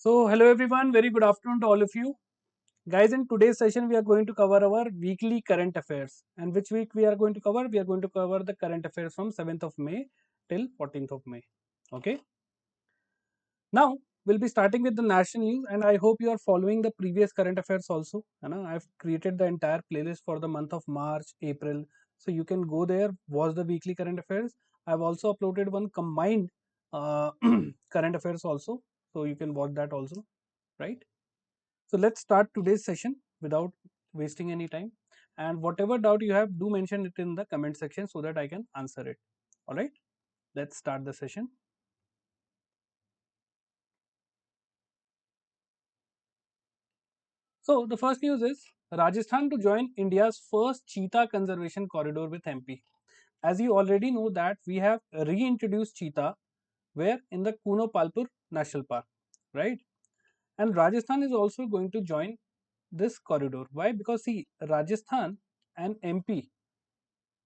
So, hello everyone, very good afternoon to all of you. Guys, in today's session, we are going to cover our weekly current affairs. And which week we are going to cover? We are going to cover the current affairs from 7th of May till 14th of May. Okay. Now, we'll be starting with the national news, and I hope you are following the previous current affairs also. You know, I've created the entire playlist for the month of March, April. So, you can go there, watch the weekly current affairs. I've also uploaded one combined uh, current affairs also. So, you can watch that also, right? So let's start today's session without wasting any time. And whatever doubt you have, do mention it in the comment section so that I can answer it. All right, let's start the session. So the first news is Rajasthan to join India's first cheetah conservation corridor with MP. As you already know that we have reintroduced cheetah where in the Kuno Palpur National Park, right? And Rajasthan is also going to join this corridor. Why? Because see, Rajasthan and MP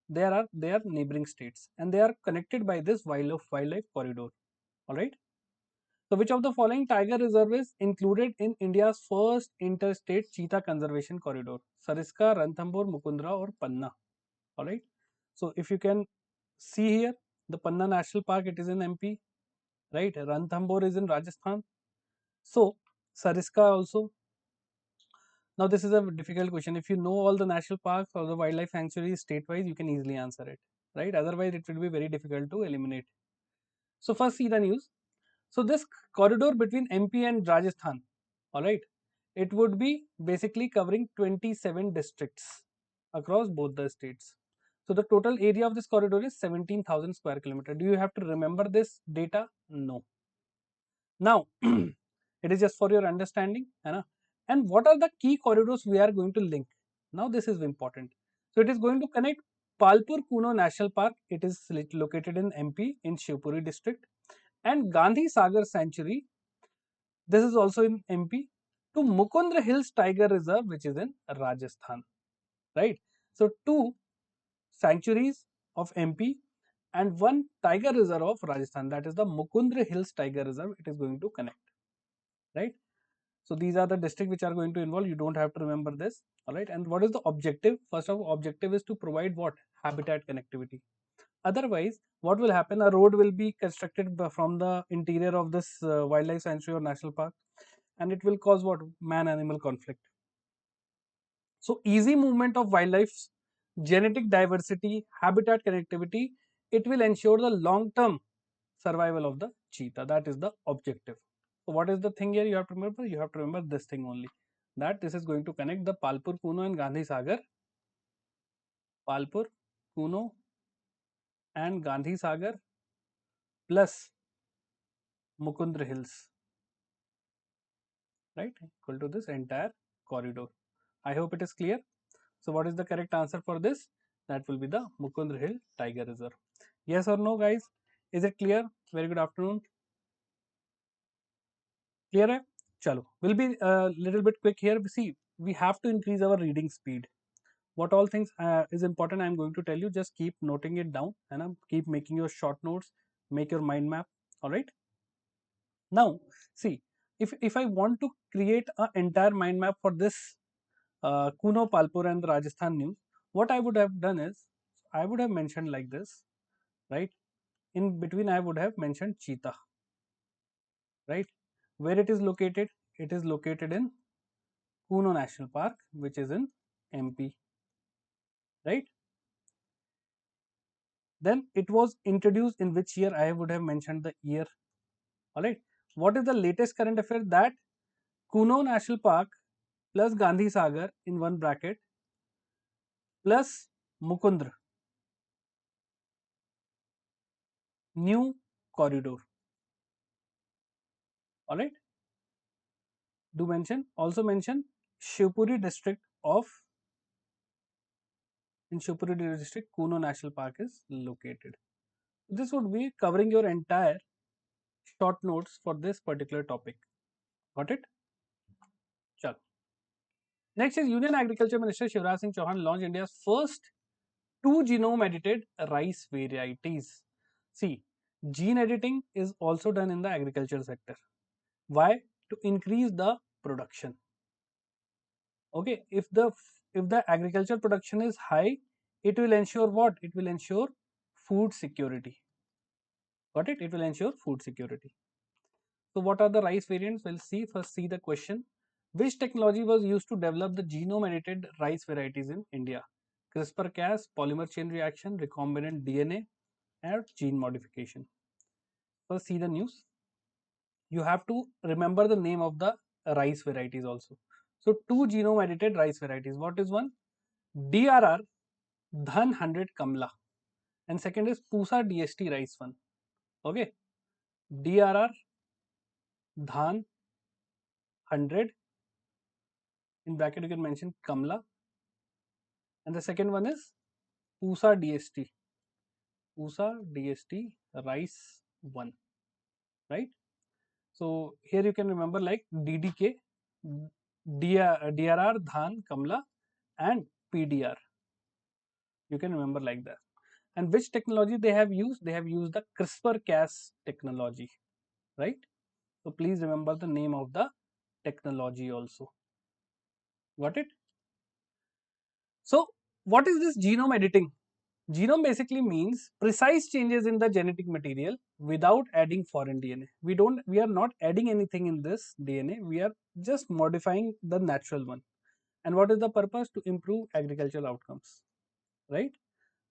they are neighboring states and they are connected by this wildlife corridor. All right. So, which of the following tiger reserve is included in India's first interstate cheetah conservation corridor? Sariska, Ranthambore, Mukundra, or Panna. All right. So, if you can see here, the Panna National Park, it is in MP, right? Ranthambore is in Rajasthan. So, Sariska also. Now, this is a difficult question. If you know all the national parks or the wildlife sanctuaries state-wise, you can easily answer it, right? Otherwise, it will be very difficult to eliminate. So, first see the news. So, this corridor between MP and Rajasthan, all right, it would be basically covering 27 districts across both the states. So, the total area of this corridor is 17,000 square kilometer. Do you have to remember this data? No. Now, it is just for your understanding. And what are the key corridors we are going to link? Now, this is important. So, it is going to connect Palpur Kuno National Park. It is located in MP in Shivpuri district, and Gandhi Sagar Sanctuary. This is also in MP to Mukundra Hills Tiger Reserve, which is in Rajasthan. Right. So, two sanctuaries of MP and one tiger reserve of Rajasthan. That is the Mukundra Hills Tiger Reserve. It is going to connect. Right. So these are the districts which are going to involve. You don't have to remember this. All right. And what is the objective? First of all, objective is to provide what? Habitat connectivity. Otherwise, what will happen? A road will be constructed from the interior of this wildlife sanctuary or national park, and it will cause what? Man-animal conflict. So easy movement of wildlife, genetic diversity, habitat connectivity, it will ensure the long-term survival of the cheetah. That is the objective. So what is the thing here you have to remember? You have to remember this thing only, that this is going to connect the Palpur Kuno and Gandhi Sagar, Palpur Kuno and Gandhi Sagar plus Mukundra Hills, right, equal to this entire corridor. I hope it is clear. So what is the correct answer for this? That will be the Mukundra Hill Tiger Reserve. Yes or no, guys? Is it clear? Very good afternoon. Clear hai? Chalo. We'll be a little bit quick here. See, we have to increase our reading speed. What all things is important, I'm going to tell you. Just keep noting it down and keep making your short notes, make your mind map. All right. Now, see, if I want to create an entire mind map for this Kuno, Palpur and the Rajasthan news, what I would have done is I would have mentioned like this, right? In between, I would have mentioned Cheetah, right? Where it is located? It is located in Kuno National Park, which is in MP, right? Then it was introduced in which year? I would have mentioned the year. All right. What is the latest current affair? That Kuno National Park plus Gandhi Sagar in one bracket plus Mukundra new corridor. All right. Do mention, also mention Shivpuri district of, in Shivpuri district Kuno National Park is located. This would be covering your entire short notes for this particular topic. Got it? Chalo. Next is Union Agriculture Minister Shivraj Singh Chauhan launched India's first two genome edited rice varieties. See, gene editing is also done in the agriculture sector. Why? to increase the production. Okay, if the agriculture production is high, it will ensure what? It will ensure food security. Got it? It will ensure food security. So what are the rice variants? We'll see. First, see the question. Which technology was used to develop the genome edited rice varieties in India? CRISPR-Cas, polymer chain reaction, recombinant DNA, and gene modification. First, see the news. You have to remember the name of the rice varieties also. So, two genome edited rice varieties. What is one? DRR Dhan 100 Kamla, and second is Pusa DST rice one. Okay, DRR Dhan 100, in bracket you can mention Kamla, and the second one is Pusa DST, Pusa DST rice 1, right? So here you can remember like DDK, DRR Dhan Kamla, and PDR. You can remember like that. And which technology they have used? They have used the CRISPR-Cas technology, right? So please remember the name of the technology also. Got it? So what is this genome editing? Genome basically means precise changes in the genetic material without adding foreign DNA. We are not adding anything in this DNA. We are just modifying the natural one. And what is the purpose? To improve agricultural outcomes, right?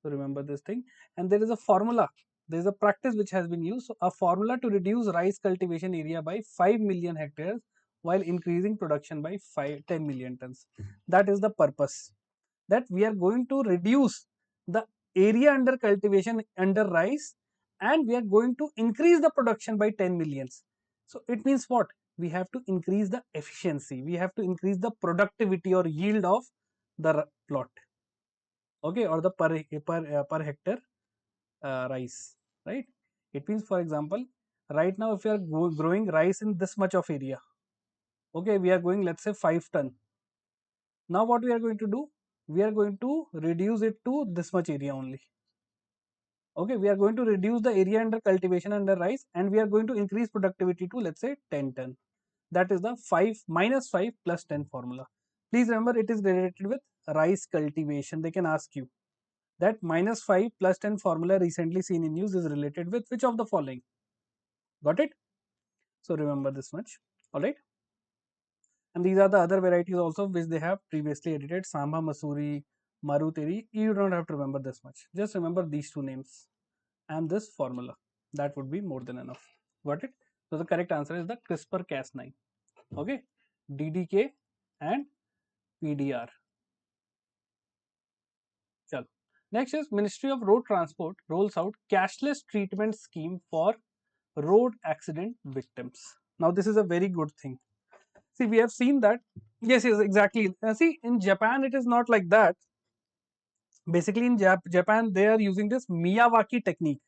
So remember this thing. And there is a formula. There is a practice which has been used. So a formula to reduce rice cultivation area by 5 million hectares while increasing production by 10 million tons. That is the purpose. That we are going to reduce the area under cultivation under rice, and we are going to increase the production by 10 millions. So it means what? We have to increase the efficiency. We have to increase the productivity or yield of the plot. Okay, or the per hectare rice, right? It means, for example, right now if you are growing rice in this much of area, okay, we are going, let's say, 5 ton. Now what we are going to do? We are going to reduce it to this much area only. Okay, we are going to reduce the area under cultivation under rice, and we are going to increase productivity to, let's say, 10 ton. That is the 5 minus 5 plus 10 formula. Please remember, it is related with rice cultivation. They can ask you that minus 5 plus 10 formula recently seen in use is related with which of the following? Got it? So remember this much. All right. And these are the other varieties also which they have previously edited: Samba Masuri, Maruteri. You don't have to remember this much. Just remember these two names and this formula. That would be more than enough. Got it? So the correct answer is the CRISPR-Cas9. Okay, DDK and PDR. Chalo. Next is Ministry of Road Transport rolls out cashless treatment scheme for road accident victims. Now this is a very good thing. See, we have seen that. Yes, yes, exactly. See, in Japan it is not like that. Basically in Japan they are using this Miyawaki technique.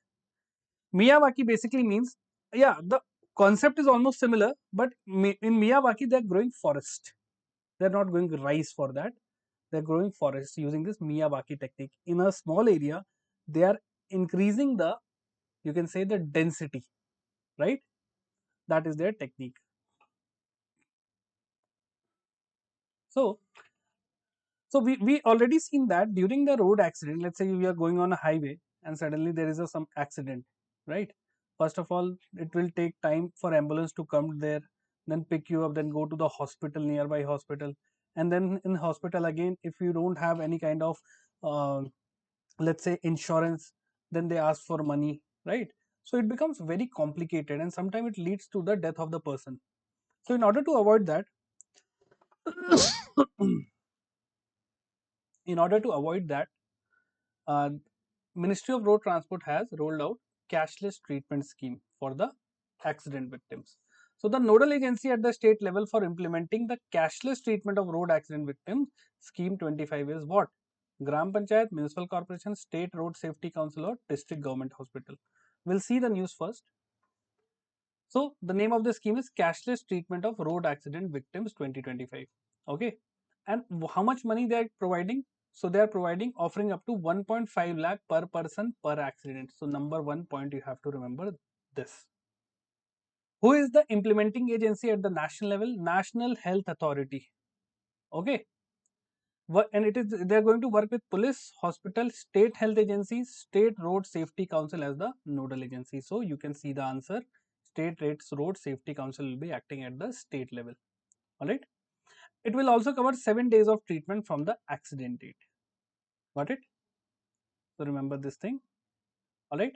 Miyawaki basically means, yeah, the concept is almost similar, but in Miyawaki they are growing forest. They are not going rice for that. They are growing forest using this Miyawaki technique. In a small area, they are increasing the, you can say, the density, right? That is their technique. So, we already seen that during the road accident. Let's say we are going on a highway and suddenly there is some accident, right? First of all, it will take time for ambulance to come there, then pick you up, then go to the hospital, nearby hospital, and then in hospital again, if you don't have any kind of uh, let's say insurance, then they ask for money, right? So it becomes very complicated, and sometimes it leads to the death of the person. So in order to avoid that, in order to avoid that, uh, Ministry of Road Transport has rolled out cashless treatment scheme for the accident victims. So the nodal agency at the state level for implementing the cashless treatment of road accident victims scheme 25 is what? Gram Panchayat, Municipal Corporation, State Road Safety Council, or District Government Hospital. We'll see the news first. So the name of the scheme is Cashless Treatment of Road Accident Victims 2025. Okay, and how much money they are providing? So they are providing, offering up to 1.5 lakh per person per accident. So number one point you have to remember this. Who is the implementing agency at the national level? National Health Authority. Okay. And it is they are going to work with police, hospital, state health agencies, state road safety council as the nodal agency. So you can see the answer. State rates road safety council will be acting at the state level. All right. It will also cover 7 days of treatment from the accident date. Got it? So remember this thing. All right.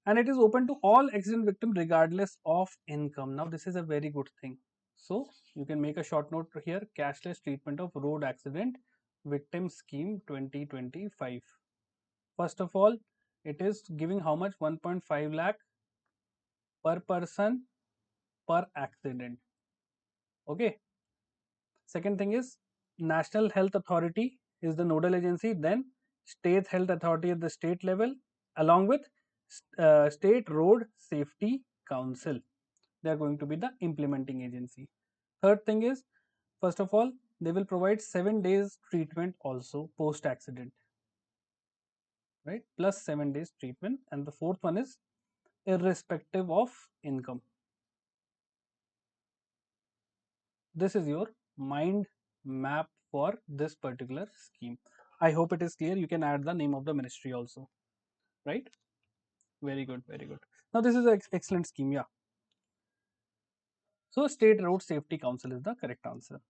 And it is open to all accident victims regardless of income. Now this is a very good thing. So you can make a short note here: cashless treatment of road accident victim scheme 2025. First of all, it is giving how much? 1.5 lakh per person per accident. Okay. Second thing is National Health Authority is the nodal agency, then State Health Authority at the state level, along with State Road Safety Council. They are going to be the implementing agency. Third thing is, first of all, they will provide 7 days treatment also post accident, right? Plus 7 days treatment. And the fourth one is irrespective of income. This is your mind map for this particular scheme. I hope it is clear. You can add the name of the ministry also, right? Very good, very good. Now this is an excellent scheme, yeah. So State Road Safety Council is the correct answer.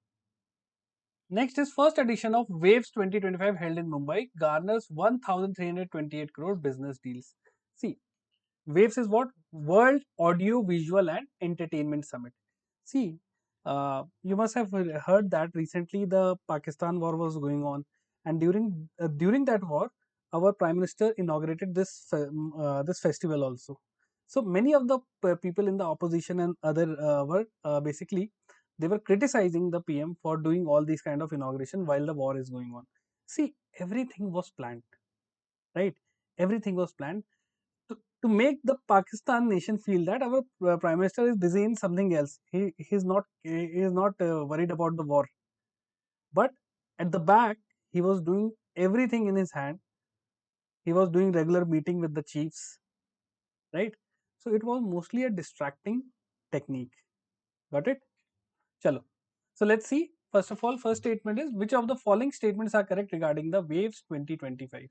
Next is first edition of Waves 2025 held in Mumbai, garners 1,328 crore business deals. See, Waves is what? World Audio Visual and Entertainment Summit. See, you must have heard that recently the Pakistan war was going on, and during that war, our Prime Minister inaugurated this festival also. So many of the people in the opposition and other were basically they were criticizing the PM for doing all these kind of inauguration while the war is going on. See, everything was planned, right? Everything was planned to make the Pakistan nation feel that our Prime Minister is busy in something else. He is not worried about the war, but at the back he was doing everything in his hand. He was doing regular meeting with the chiefs, right? So it was mostly a distracting technique. Got it? Chalo. So let's see. First of all, first statement is which of the following statements are correct regarding the Waves 2025?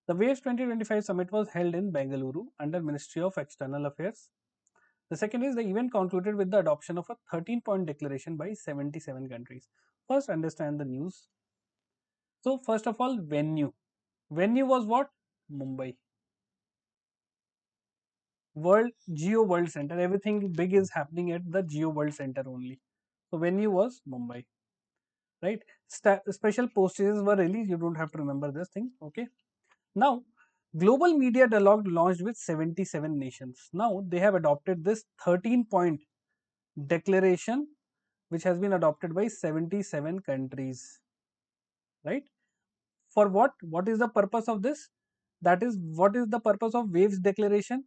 The Waves 2025 summit was held in Bengaluru under Ministry of External Affairs. The second is the event concluded with the adoption of a 13-point declaration by 77 countries. First, understand the news. So, first of all, venue. Venue was what? Mumbai. Geo World Center. Everything big is happening at the Geo World Center only. So, venue was Mumbai. Right? Special postages were released. You don't have to remember this thing. Okay. Now, Global Media Dialogue launched with 77 nations. Now, they have adopted this 13-point declaration which has been adopted by 77 countries, right? For what is the purpose of this? That is, what is the purpose of Waves declaration?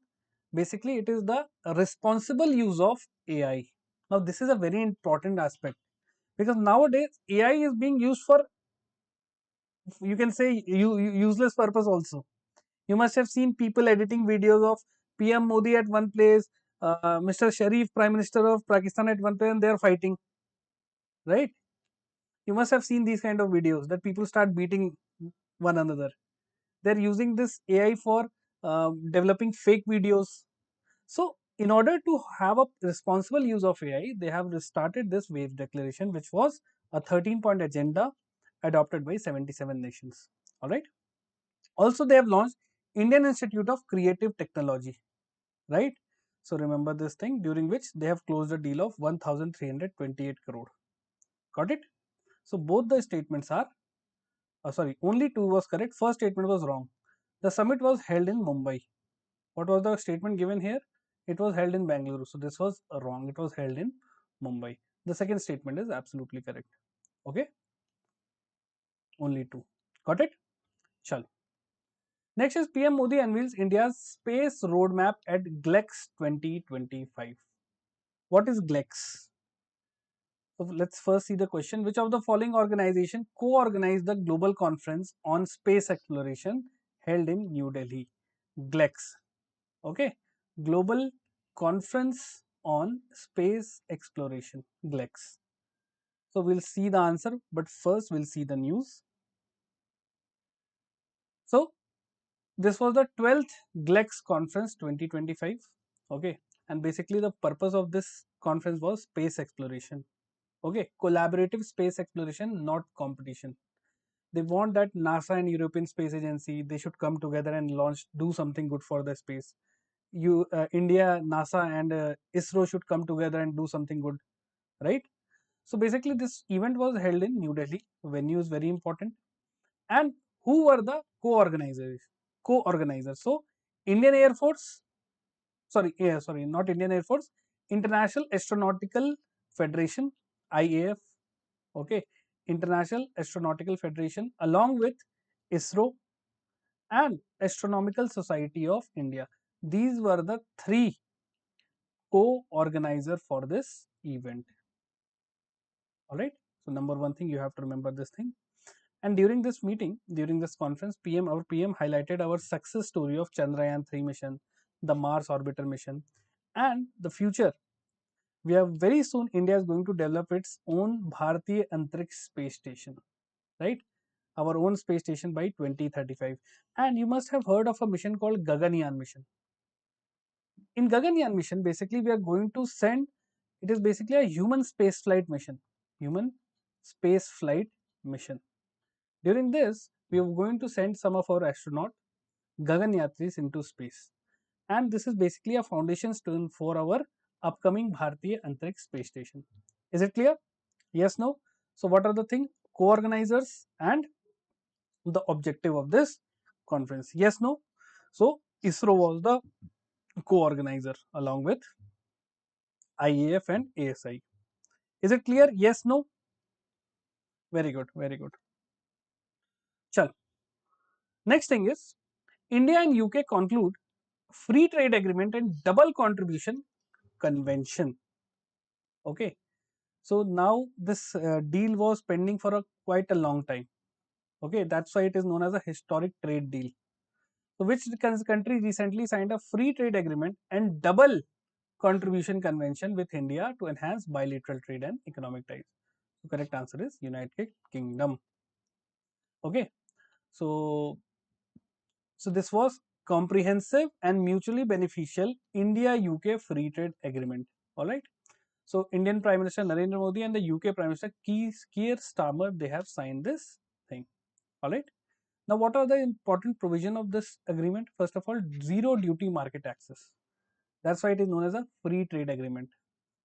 Basically, it is the responsible use of AI. Now this is a very important aspect, because nowadays AI is being used for, you can say, useless purpose also. You must have seen people editing videos of PM Modi at one place, Mr. Sharif, Prime Minister of Pakistan, at one place, and they are fighting, right? You must have seen these kind of videos that people start beating one another. They're using this AI for developing fake videos. So in order to have a responsible use of AI, they have started this Waves declaration, which was a 13-point agenda adopted by 77 nations. All right. Also, they have launched Indian Institute of Creative Technology, right? So remember this thing, during which they have closed a deal of 1,328 crore. Got it? So both the statements are sorry, only two was correct. First statement was wrong. The summit was held in Mumbai. What was the statement given here? It was held in Bangalore. So this was wrong. It was held in Mumbai. The second statement is absolutely correct. Okay. Only two. Got it? Chal. Next is PM Modi unveils India's space roadmap at GLEX 2025. What is GLEX? So let's first see the question. Which of the following organization co-organized the global conference on space exploration held in New Delhi? GLEX. Okay. Global Conference on space exploration, GLEX? So we'll see the answer, but first we'll see the news. So this was the 12th GLEX conference 2025. Okay, and basically the purpose of this conference was space exploration. Okay, collaborative space exploration, not competition. They want that NASA and European Space Agency, they should come together and launch, do something good for the space. India, NASA and ISRO should come together and do something good, right? So basically this event was held in New Delhi. Venue is very important. And who were the co-organizers? Co-organizers. So Indian Air Force, not Indian Air Force, International Astronautical Federation, IAF, okay, International Astronautical Federation, along with ISRO and Astronomical Society of India. These were the three co-organizer for this event. All right. So number one thing, you have to remember this thing. And during this meeting, during this conference, our PM highlighted our success story of Chandrayaan 3 mission, the Mars orbiter mission, and the future. We are very soon, India is going to develop its own Bharatiya Antariksh space station, right? Our own space station by 2035. And you must have heard of a mission called Gaganyaan mission. In Gaganyaan mission, basically we are going to send, it is basically a human space flight mission. Human space flight mission. During this, we are going to send some of our astronaut Gaganyatris into space. And this is basically a foundation stone for our upcoming Bharatiya Antariksh space station. Is it clear? Yes, no? So what are the things? Co-organizers and the objective of this conference. Yes, no? So ISRO was the co-organizer along with IAF and ASI. Is it clear? Yes, no? Very good, very good. Chal. Next thing is India and UK conclude free trade agreement and double contribution convention. Okay. So now this deal was pending for quite a long time. Okay. That's why it is known as a historic trade deal. So which country recently signed a free trade agreement and double contribution convention with India to enhance bilateral trade and economic ties? So correct answer is United Kingdom. Okay. So this was comprehensive and mutually beneficial India-UK free trade agreement. All right. So Indian Prime Minister Narendra Modi and the UK Prime Minister Keir Starmer, they have signed this thing. All right. Now, what are the important provision of this agreement? First of all, zero duty market access. That's why it is known as a free trade agreement.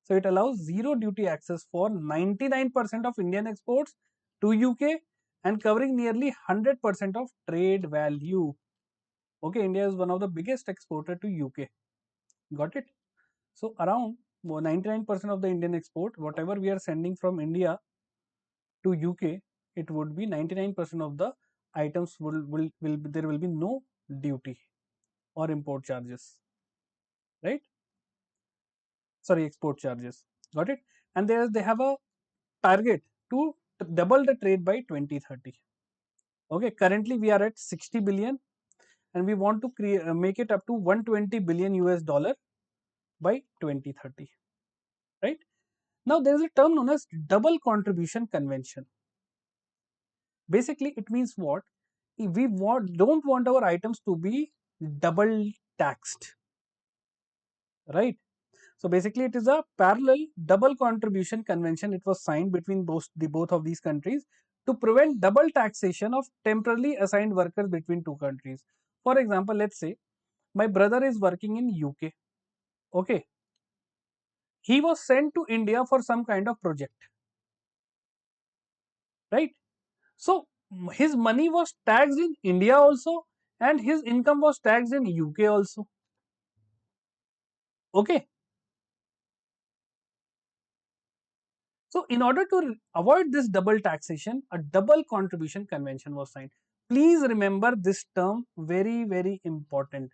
So it allows zero duty access for 99% of Indian exports to UK and covering nearly 100% of trade value. Okay, India is one of the biggest exporter to UK. Got it? So around 99% of the Indian export, whatever we are sending from India to UK, it would be 99% of the items there will be no duty or import charges, right? Sorry, export charges. Got it? And they have a target to double the trade by 2030. Okay, currently we are at 60 billion and we want to make it up to 120 billion US dollar by 2030, right? Now there is a term known as double contribution convention. Basically, it means what? Don't want our items to be double taxed, right? So basically, it is a parallel double contribution convention. It was signed between both of these countries to prevent double taxation of temporarily assigned workers between two countries. For example, let's say my brother is working in UK. Okay, he was sent to India for some kind of project, right? So his money was taxed in India also, and his income was taxed in UK also. Okay. So in order to avoid this double taxation, a double contribution convention was signed. Please remember this term, very, very important.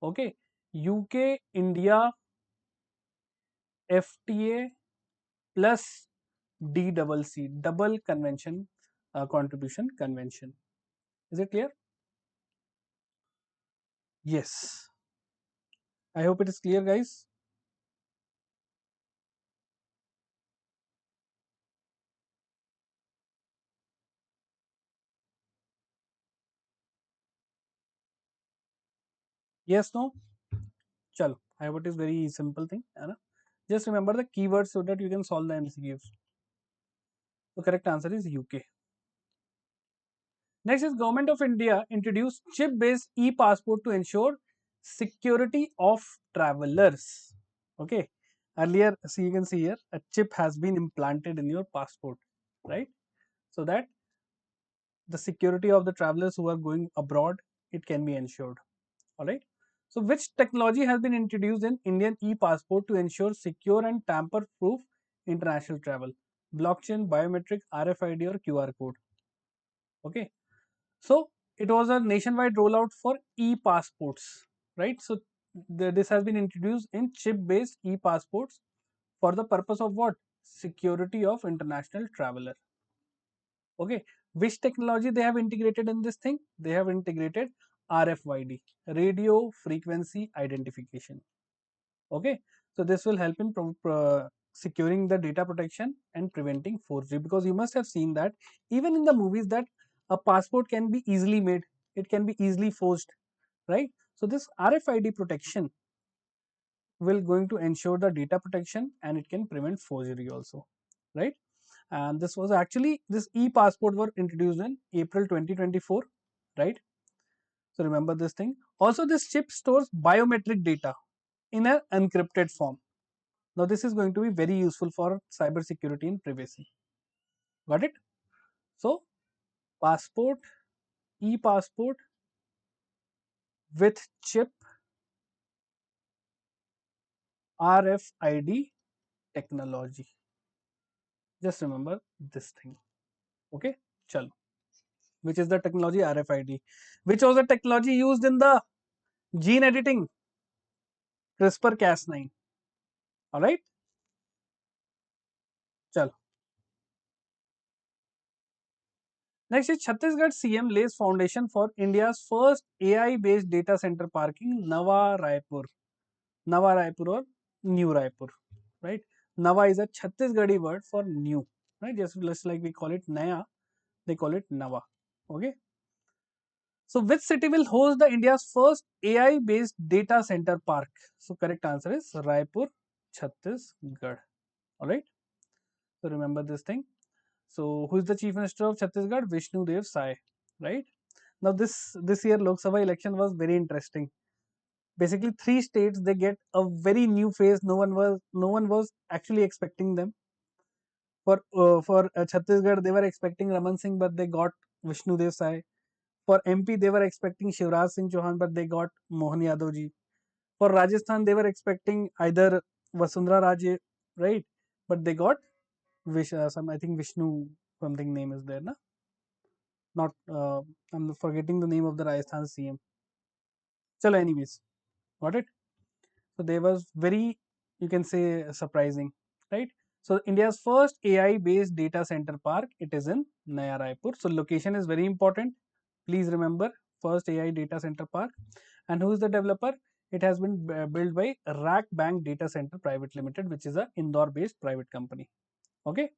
Okay. UK, India, FTA plus DCC, double convention, contribution convention. Is it clear? Yes. I hope it is clear, guys. Yes, no? Chalo. I hope it is very simple thing. है ना? Just remember the keywords so that you can solve the MCQs. The correct answer is UK. Next is Government of India introduced chip-based e-passport to ensure security of travelers. Okay. Earlier, so you can see here, a chip has been implanted in your passport, right? So that the security of the travelers who are going abroad, it can be ensured. All right. So, which technology has been introduced in Indian e-passport to ensure secure and tamper-proof international travel? Blockchain, biometric, RFID, or QR code. Okay. So it was a nationwide rollout for e-passports, right? So this has been introduced in chip-based e-passports for the purpose of what? Security of international traveler. Okay, which technology they have integrated in this thing? They have integrated RFID, radio frequency identification. Okay, so this will help in securing the data protection and preventing forgery, because you must have seen that even in the movies that a passport can be easily made, it can be easily forged, right? So this RFID protection will going to ensure the data protection and it can prevent forgery also, right? And this was actually, this e-passport were introduced in April 2024, right? So remember this thing. Also, this chip stores biometric data in an encrypted form. Now this is going to be very useful for cyber security and privacy. Got it? So passport, e-passport with chip, RFID technology. Just remember this thing. Okay? Chalo. Which is the technology? RFID. Which was the technology used in the gene editing? CRISPR-Cas9. Alright? Chalo. Next is Chhattisgarh CM lays foundation for India's first AI-based data center park in Nava Raipur. Nava Raipur or New Raipur, right? Nava is a Chhattisgarhi word for new, right? Just like we call it Naya, they call it Nava. Okay. So, which city will host the India's first AI-based data center park? So, correct answer is Raipur, Chhattisgarh. All right. So, remember this thing. So, who is the Chief Minister of Chhattisgarh? Vishnu Dev Sai, right? Now, this year Lok Sabha election was very interesting. Basically, three states they get a very new face. No one was actually expecting them. For Chhattisgarh, they were expecting Raman Singh, but they got Vishnu Desai. For MP, they were expecting Shivraj Singh Chauhan, but they got Mohan Yadav ji. For Rajasthan, they were expecting either Vasundhara Raje, right? But they got some, I think Vishnu something name is there, na? Not I'm forgetting the name of the Rajasthan CM. Chalo, anyways, got it. So they was very, you can say, surprising, right? So India's first AI-based data center park, it is in Naya Raipur. So location is very important. Please remember, first AI data center park. And who is the developer? It has been built by Rack Bank Data Center Private Limited, which is a Indore-based private company. Okay.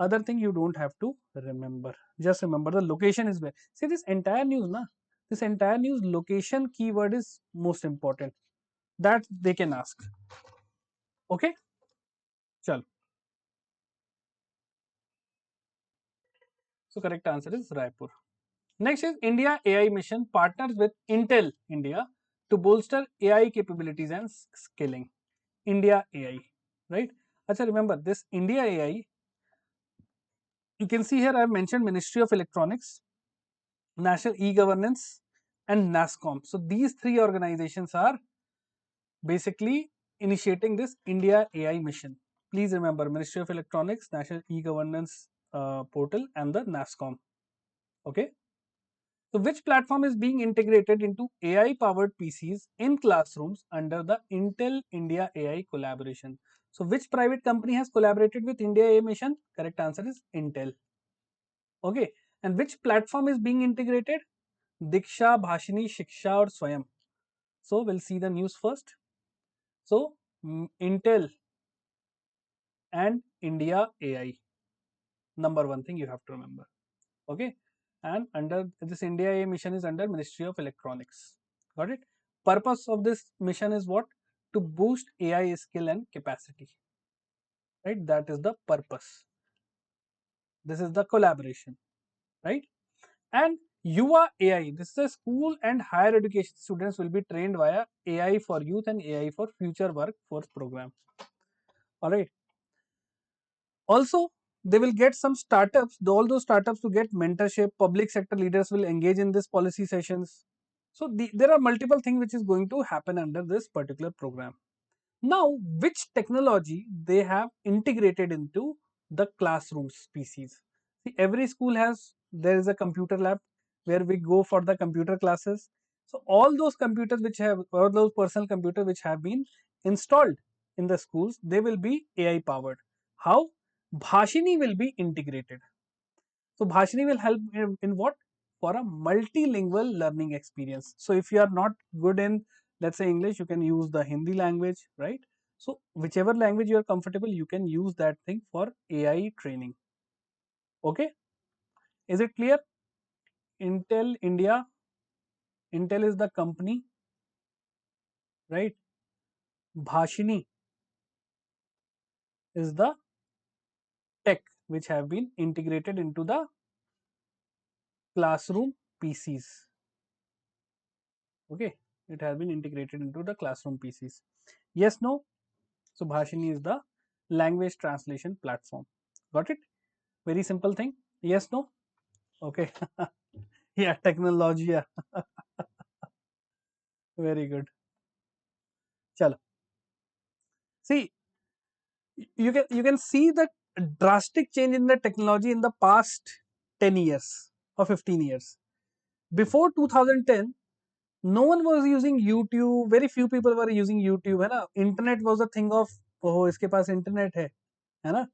Other thing you don't have to remember. Just remember the location is where. See this entire news, na? This entire news location keyword is most important. That they can ask. Okay, chalo. So correct answer is Raipur. Next is India AI mission partners with Intel India to bolster AI capabilities and scaling. India AI, right? Acha, remember this India AI. You can see here I have mentioned Ministry of Electronics, National E-Governance, and NASCOM. So these three organizations are basically initiating this India AI mission. Please remember Ministry of Electronics, National E-Governance portal, and the NASCOM. Okay. So which platform is being integrated into AI powered PCs in classrooms under the Intel India AI collaboration? So which private company has collaborated with India AI mission? Correct answer is Intel. Okay. And which platform is being integrated? Diksha, Bhashini, Shiksha or Swayam. So we'll see the news first. So Intel and India AI. Number one thing you have to remember. Okay. And under this India AI mission is under Ministry of Electronics. Got it? purpose of this mission is what? To boost AI skill and capacity, right? That is the purpose. This is the collaboration, right? And UA AI, this is a school and higher education students will be trained via AI for youth and AI for future workforce program. All right. Also, they will get some startups, all those startups to get mentorship, public sector leaders will engage in this policy sessions. So there are multiple things which is going to happen under this particular program. Now, which technology they have integrated into the classroom PCs? See, every school there is a computer lab where we go for the computer classes. So all those computers which have, or those personal computers which have been installed in the schools, they will be AI powered. How? Bhashini will be integrated. So Bhashini will help in what? For a multilingual learning experience. So if you are not good in, let's say, English, you can use the Hindi language, right? So whichever language you are comfortable, you can use that thing for AI training. Okay, is it clear? Intel India, Intel is the company, right? Bhashini is the tech which have been integrated into the classroom PCs. Okay, it has been integrated into the classroom PCs. Yes, no? So Bhashini is the language translation platform. Got it? Very simple thing. Yes, no? Okay. Yeah, technology. Yeah. Very good. Chalo. See, you can see the drastic change in the technology in the past 10 years or 15 years. Before 2010, no one was using YouTube. Very few people were using YouTube. है ना? Internet was a thing of, oh, इसके पास internet है ना?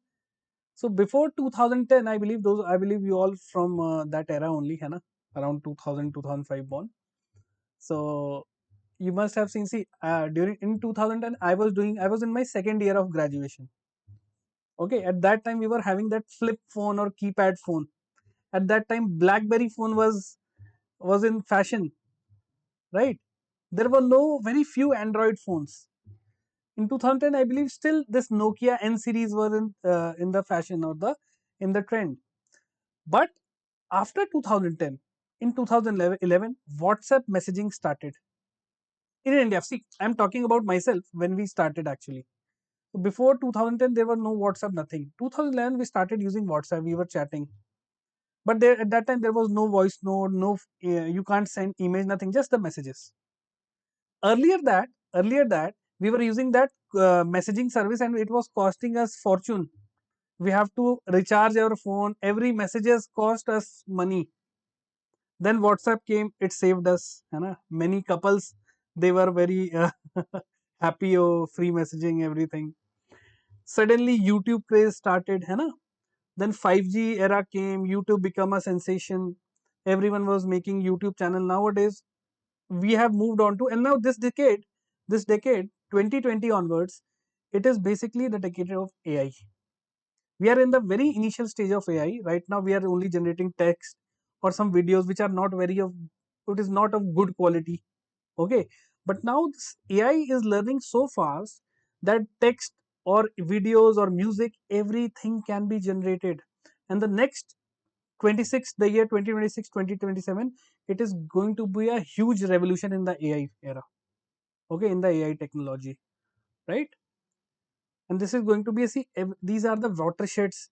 So before 2010, I believe you all from that era only, है ना? Around 2000, 2005 born. So you must have seen. See, during in 2010, I was in my second year of graduation. Okay, at that time we were having that flip phone or keypad phone. At that time, BlackBerry phone was in fashion, right? There were very few Android phones. In 2010, I believe still this Nokia N series was in the fashion or the in the trend. But after 2010, in 2011, WhatsApp messaging started in India. See, I'm talking about myself when we started actually. So before 2010, there were no WhatsApp, nothing. 2011, we started using WhatsApp. We were chatting, but there at that time there was no voice note, no you can't send email, nothing, just the messages. Earlier that we were using that messaging service, and it was costing us fortune. We have to recharge our phone. Every messages cost us money. Then WhatsApp came, it saved us. है ना? Many couples, they were very happy. Oh, free messaging, everything. Suddenly YouTube craze started. है ना? Then 5G era came. YouTube became a sensation. Everyone was making YouTube channel. Nowadays, we have moved on to, and now this decade 2020 onwards, it is basically the decade of AI. We are in the very initial stage of AI. Right now we are only generating text or some videos which are not very of, it is not of good quality. Okay, but now this AI is learning so fast that text or videos or music, everything can be generated. And the next 26, the year 2026, 2027, it is going to be a huge revolution in the AI era. Okay, in the AI technology, right? And this is going to be a, see, these are the watersheds.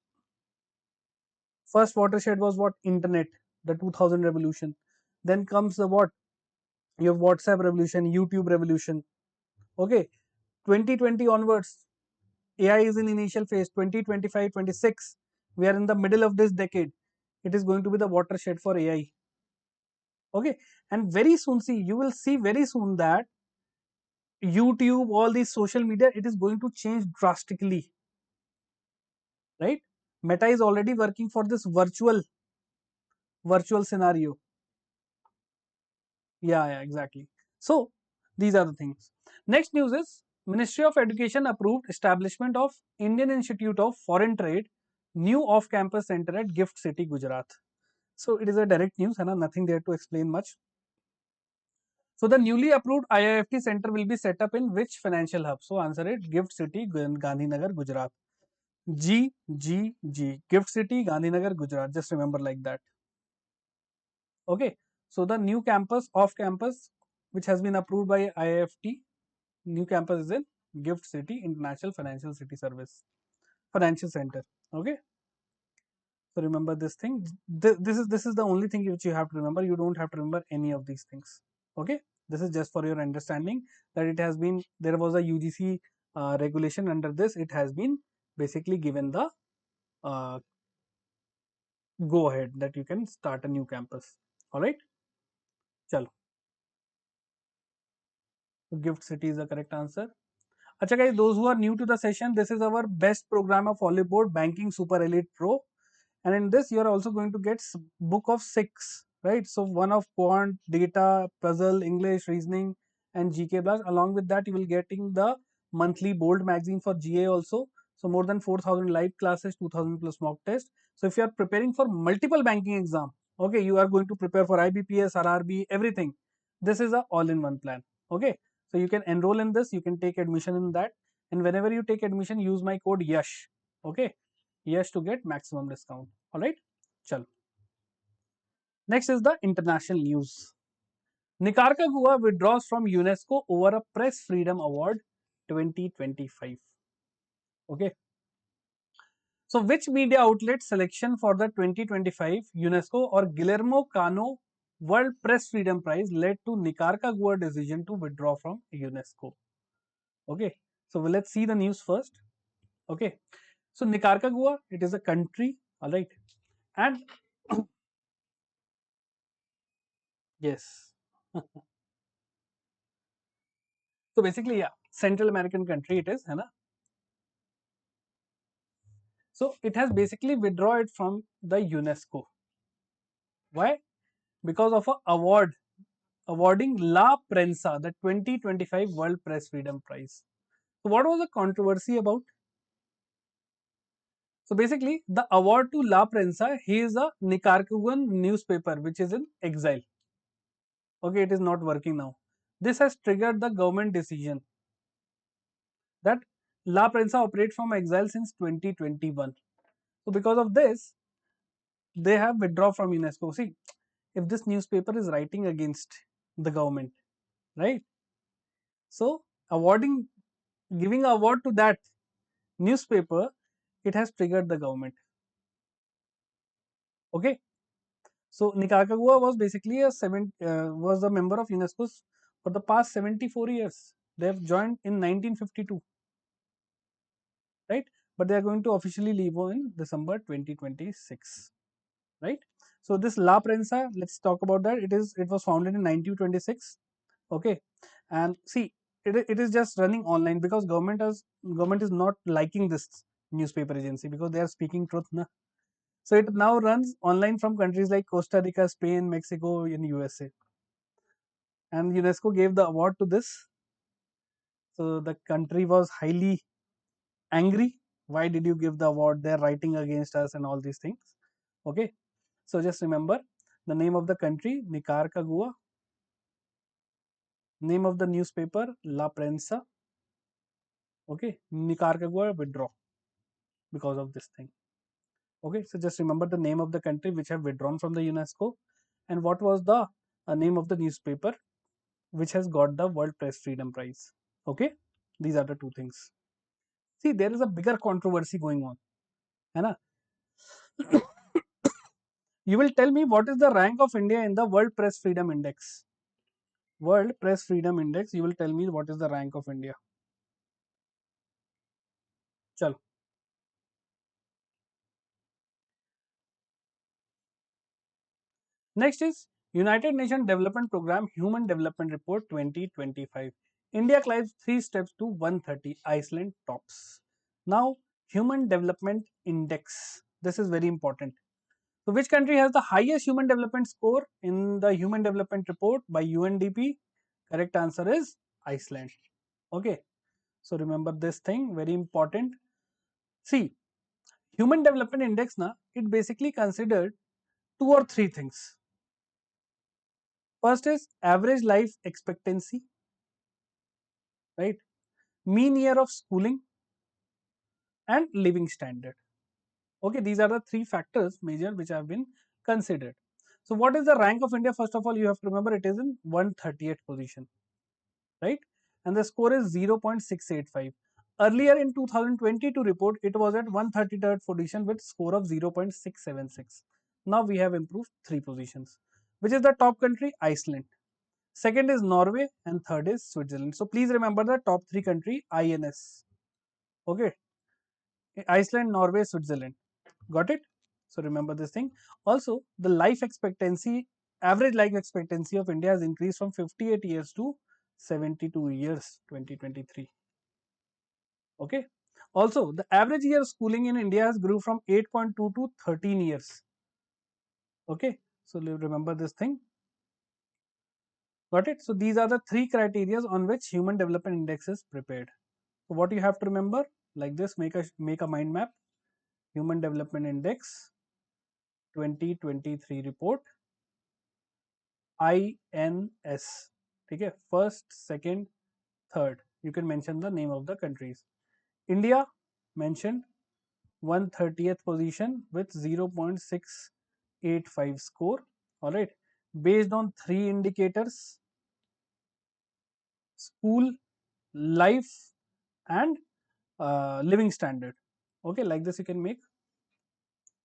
First watershed was what? Internet, the 2000 revolution. Then comes the what? Your WhatsApp revolution, YouTube revolution. Okay, 2020 onwards, AI is in initial phase. 2025, 26, we are in the middle of this decade. It is going to be the watershed for AI. Okay, and very soon, see, you will see very soon that YouTube, all these social media, it is going to change drastically, right? Meta is already working for this virtual scenario. Yeah, exactly. So these are the things. Next news is Ministry of Education approved establishment of Indian Institute of Foreign Trade, new off-campus center at Gift City, Gujarat. So it is a direct news, and nothing there to explain much. So the newly approved IIFT center will be set up in which financial hub? So answer it, Gift City, Gandhinagar, Gujarat. G, Gift City, Gandhinagar, Gujarat. Just remember like that. Okay. So the new campus, off campus, which has been approved by IIFT, new campus is in Gift City International Financial City Service, Financial Center. Okay. So remember this thing. This is the only thing which you have to remember. You don't have to remember any of these things. Okay. This is just for your understanding that it has been, there was a UGC regulation under this. It has been basically given the uh, go ahead that you can start a new campus. All right. Chalo. So Gift City is the correct answer. Acha guys, those who are new to the session, this is our best program of Oliveboard Banking Super Elite Pro. And in this, you are also going to get book of 6, right? So one of quant, data, puzzle, English, reasoning, and GK blast. Along with that, you will getting the monthly bold magazine for GA also. So more than 4,000 live classes, 2,000 plus mock test. So if you are preparing for multiple banking exam, okay, you are going to prepare for IBPS, RRB, everything. This is a all-in-one plan. Okay, so you can enroll in this. You can take admission in that, and whenever you take admission, use my code Yash. Okay, Yash to get maximum discount. All right, chalo. Next is the international news. Nicaragua withdraws from UNESCO over a Press Freedom Award 2025. Okay. So, which media outlet selection for the 2025 UNESCO or Guillermo Cano World Press Freedom Prize led to Nicaragua decision to withdraw from UNESCO? Okay. So, let's see the news first. Okay. So, Nicaragua, it is a country. All right. And yes. So basically, yeah, Central American country it is, है ना? So it has basically withdrawn it from the UNESCO. Why? Because of a award awarding La Prensa, the 2025 World Press Freedom Prize. So what was the controversy about? So basically, the award to La Prensa, he is a Nicaraguan newspaper which is in exile. Okay, it is not working now. This has triggered the government decision that La Prensa operates from exile since 2021. So because of this, they have withdrawn from UNESCO. See, if this newspaper is writing against the government, right? So awarding, giving a award to that newspaper, it has triggered the government. Okay. So Nicaragua was basically was a member of UNESCO for the past 74 years. They have joined in 1952, right? But they are going to officially leave in December 2026, right? So this La Prensa, let's talk about that. It was founded in 1926. Okay, and see, it is just running online because government is not liking this newspaper agency because they are speaking truth, na. So it now runs online from countries like Costa Rica, Spain, Mexico, and USA. And UNESCO gave the award to this. So the country was highly angry. Why did you give the award? They're writing against us and all these things. Okay, so just remember the name of the country, Nicaragua. Name of the newspaper, La Prensa. Okay, Nicaragua withdraw because of this thing. Okay, so just remember the name of the country which have withdrawn from the UNESCO, and what was the name of the newspaper which has got the World Press Freedom Prize. Okay, these are the two things. See, there is a bigger controversy going on, है ना? You will tell me what is the rank of India in the World Press Freedom Index. World Press Freedom Index. You will tell me what is the rank of India. Chalo. Next is United Nations Development Program Human Development Report 2025. India climbs 3 steps to 130. Iceland tops. Now, Human Development Index. This is very important. So, which country has the highest human development score in the Human Development Report by UNDP? Correct answer is Iceland. Okay. So, remember this thing, very important. See, Human Development Index, na, it basically considered two or three things. First is average life expectancy, right? Mean year of schooling and living standard. Okay, these are the three factors major which have been considered. So what is the rank of India? First of all, you have to remember it is in 138th position, right? And the score is 0.685. Earlier in 2022 report, it was at 133rd position with score of 0.676. Now we have improved 3 positions. Which is the top country? Iceland. Second is Norway and third is Switzerland. So please remember the top 3 country INS. Okay, Iceland, Norway, Switzerland. Got it? So remember this thing. Also, the life expectancy, average life expectancy of India has increased from 58 years to 72 years 2023. Okay. Also, the average year of schooling in India has grew from 8.2 to 13 years. Okay. So remember this thing. Got it? So these are the 3 criteria on which Human Development Index is prepared. So what you have to remember, like this, make a mind map. Human Development Index 2023 report, INS. Okay, first, second, third. You can mention the name of the countries. India mentioned 130th position with 0.685 score. All right, based on 3 indicators: school, life, and living standard. Okay, like this you can make.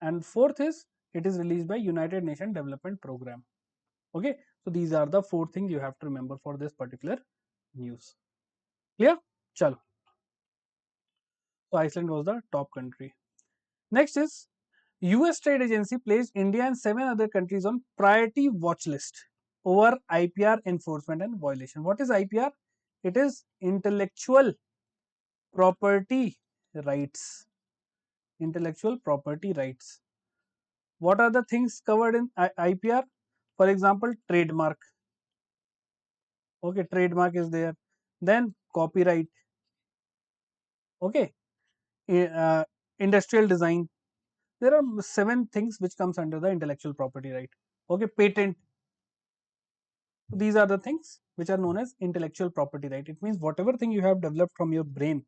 And fourth is it is released by United Nations Development Program. Okay, so these are the 4 things you have to remember for this particular news. Clear? Chalo. So Iceland was the top country. Next is US Trade Agency placed India and 7 other countries on priority watch list over IPR enforcement and violation. What is IPR? It is intellectual property rights. Intellectual property rights. What are the things covered in IPR? For example, trademark. Okay, trademark is there. Then copyright. Okay, uh, industrial design. There are 7 things which comes under the intellectual property right. Okay, patent. These are the things which are known as intellectual property right. It means whatever thing you have developed from your brain,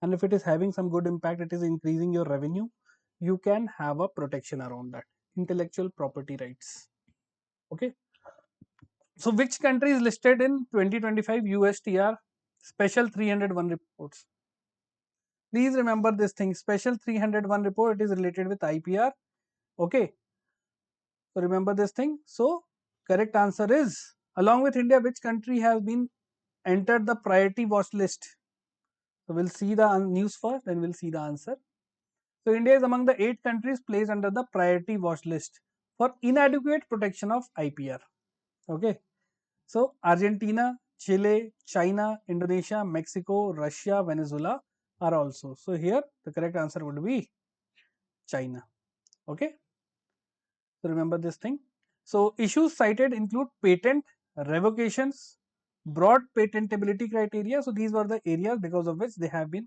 and if it is having some good impact, it is increasing your revenue, you can have a protection around that. Intellectual property rights. Okay. So which country is listed in 2025 USTR special 301 reports? Please remember this thing, special 301 report, it is related with IPR. Okay. So remember this thing. So correct answer is, along with India, which country has been entered the priority watch list? So we'll see the news first, then we'll see the answer. So India is among the 8 countries placed under the priority watch list for inadequate protection of IPR. Okay. So Argentina, Chile, China, Indonesia, Mexico, Russia, Venezuela are also. So here the correct answer would be China. Okay. So remember this thing. So issues cited include patent, revocations, broad patentability criteria. So these were the areas because of which they have been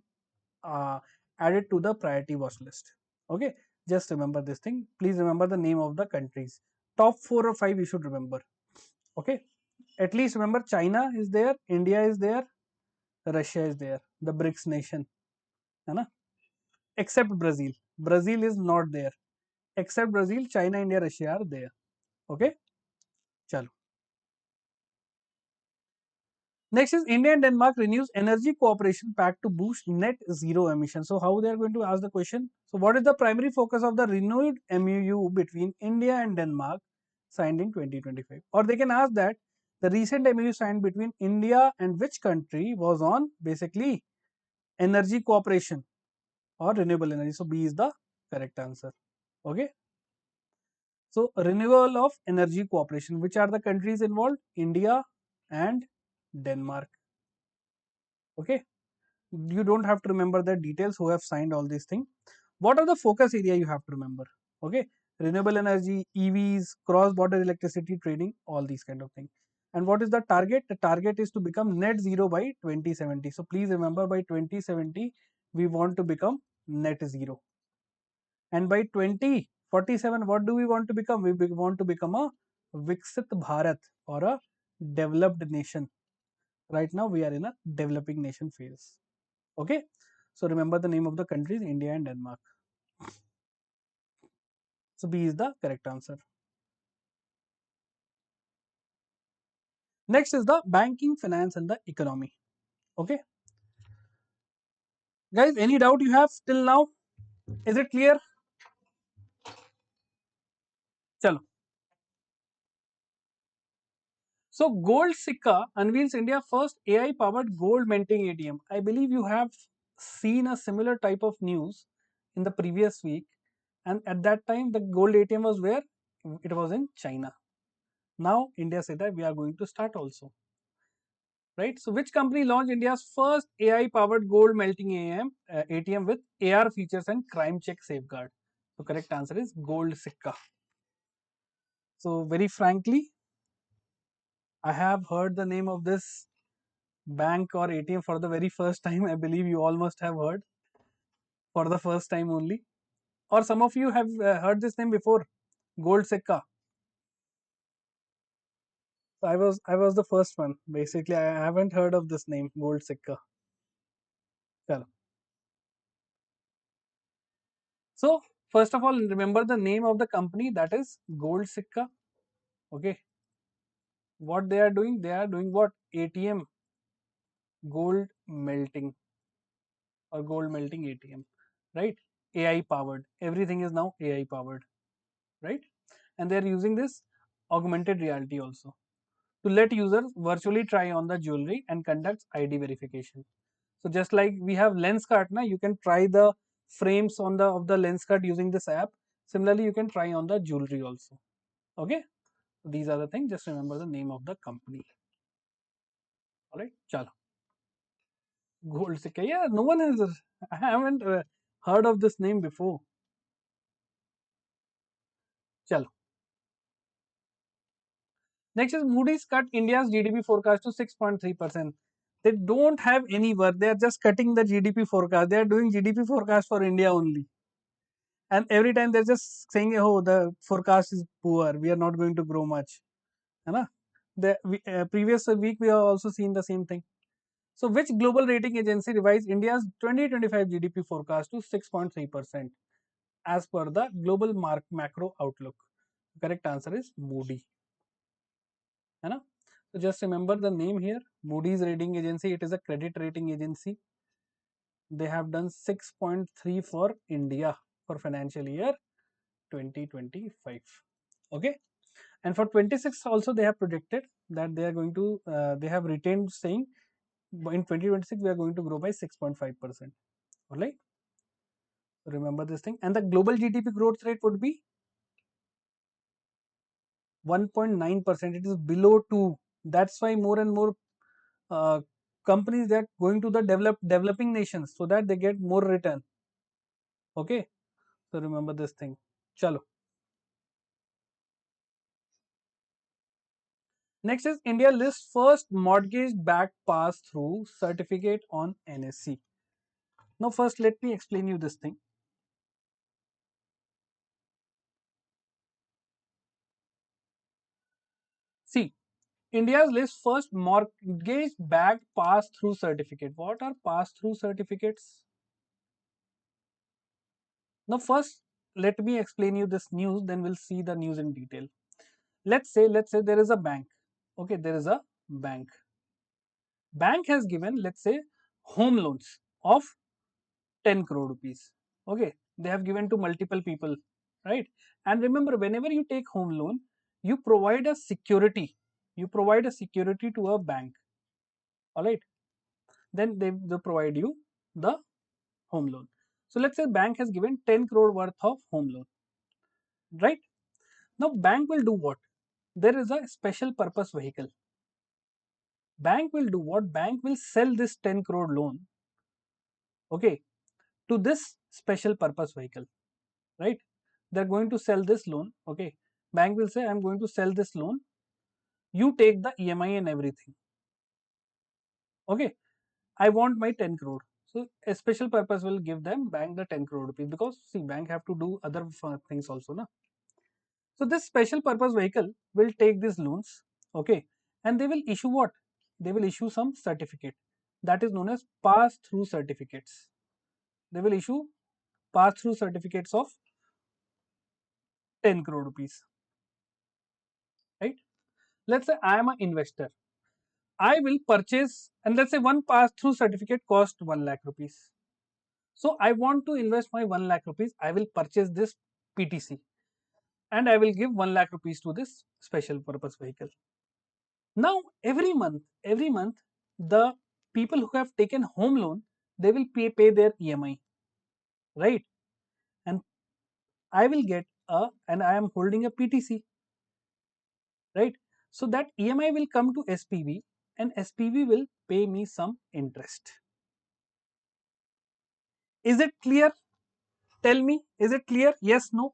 uh, added to the priority watch list. Okay, just remember this thing. Please remember the name of the countries. Top 4 or 5 you should remember. Okay, at least remember China is there, India is there, Russia is there, the BRICS nation. Hai except Brazil. Brazil is not there. Except Brazil, China, India, Russia are there. Okay, chalo. Next is India and Denmark renews energy cooperation pact to boost net zero emissions. So how they are going to ask the question? So what is the primary focus of the renewed MOU between India and Denmark signed in 2025? Or they can ask that the recent MOU signed between India and which country was on basically energy cooperation or renewable energy. So B is the correct answer. Okay. So renewal of energy cooperation. Which are the countries involved? India and Denmark. Okay. You don't have to remember the details who have signed all these things. What are the focus area you have to remember? Okay, renewable energy, EVs, cross border electricity trading, all these kind of things. And what is the target? The target is to become net zero by 2070. So please remember, by 2070 we want to become net zero, and by 2047 what do we want to become? We want to become a Viksit Bharat or a developed nation? Right now we are in a developing nation phase. Okay, so remember the name of the countries, India and Denmark. So B is the correct answer. Next is the banking, finance and the economy. Okay, guys, any doubt you have till now? Is it clear? Chalo. So Gold Sikka unveils India's first AI powered gold minting ATM. I believe you have seen a similar type of news in the previous week, and at that time the gold ATM was where? It was in China. Now India said that we are going to start also. Right? So which company launched India's first AI powered gold melting ATM with AR features and crime check safeguard? So correct answer is Gold Sikka. So very frankly, I have heard the name of this bank or ATM for the very first time. I believe you all must have heard for the first time only. Or some of you have heard this name before, Gold Sikka. So I was the first one. Basically, I haven't heard of this name, Gold Sikka. Chalo. So first of all, remember the name of the company, that is Gold Sikka. Okay. What they are doing? They are doing what? ATM, gold melting or gold melting ATM, right? AI powered. Everything is now AI powered, right? And they are using this augmented reality also to let users virtually try on the jewelry and conduct ID verification. So just like we have lens card, na, you can try the frames on the of the lens card using this app. Similarly, you can try on the jewelry also. Okay, these are the things. Just remember the name of the company. All right, chalo. Gold Sikka. Yeah, no one has. I haven't heard of this name before. Chalo. Next is Moody's cut India's GDP forecast to 6.3%. They don't have any work. They are just cutting the GDP forecast. They are doing GDP forecast for India only. And every time they're just saying, oh, the forecast is poor. We are not going to grow much. Hai previous week, we have also seen the same thing. So, which global rating agency revised India's 2025 GDP forecast to 6.3% as per the global macro outlook? Correct answer is Moody. है ना? So just remember the name here, Moody's rating agency. It is a credit rating agency. They have done 6.3 for India for financial year 2025. Okay, and for 26 also they have predicted that they are going to they have retained saying in 2026 we are going to grow by 6.5%. All right, remember this thing. And the global GDP growth rate would be 1.9%. It is below 2. That's why more and more uh, companies that going to the developing nations so that they get more return. Okay, so remember this thing. Chalo. Next is India lists first mortgage-backed pass-through certificate on NSE. Now, first let me explain you this thing. See, India's list first mortgage-backed pass-through certificate. What are pass-through certificates? Now, first let me explain you this news. Then we'll see the news in detail. Let's say there is a bank. Okay, there is a bank. Bank has given, let's say, home loans of 10 crore rupees. Okay, they have given to multiple people, right? And remember, whenever you take home loan, you provide a security. You provide a security to a bank. All right, then they provide you the home loan. So let's say bank has given 10 crore worth of home loan, right? Now bank will do what? There is a special purpose vehicle. Bank will do what? Bank will sell this 10 crore loan, okay, to this special purpose vehicle, right? They're going to sell this loan. Okay, bank will say, I'm going to sell this loan, you take the EMI and everything. Okay, I want my 10 crore. So a special purpose will give them bank the 10 crore rupees, because see, bank have to do other things also, na. So this special purpose vehicle will take these loans, okay, and they will issue what? They will issue some certificate that is known as pass-through certificates. They will issue pass-through certificates of 10 crore rupees, right? Let's say I am an investor. I will purchase, and let's say one pass-through certificate cost 1 lakh rupees. So I want to invest my 1 lakh rupees. I will purchase this PTC and I will give 1 lakh rupees to this special purpose vehicle. Now every month, the people who have taken home loan, they will pay their EMI, right? And I will get and I am holding a PTC, right? So that EMI will come to SPV and SPV will pay me some interest. Is it clear? Tell me, is it clear? Yes, no?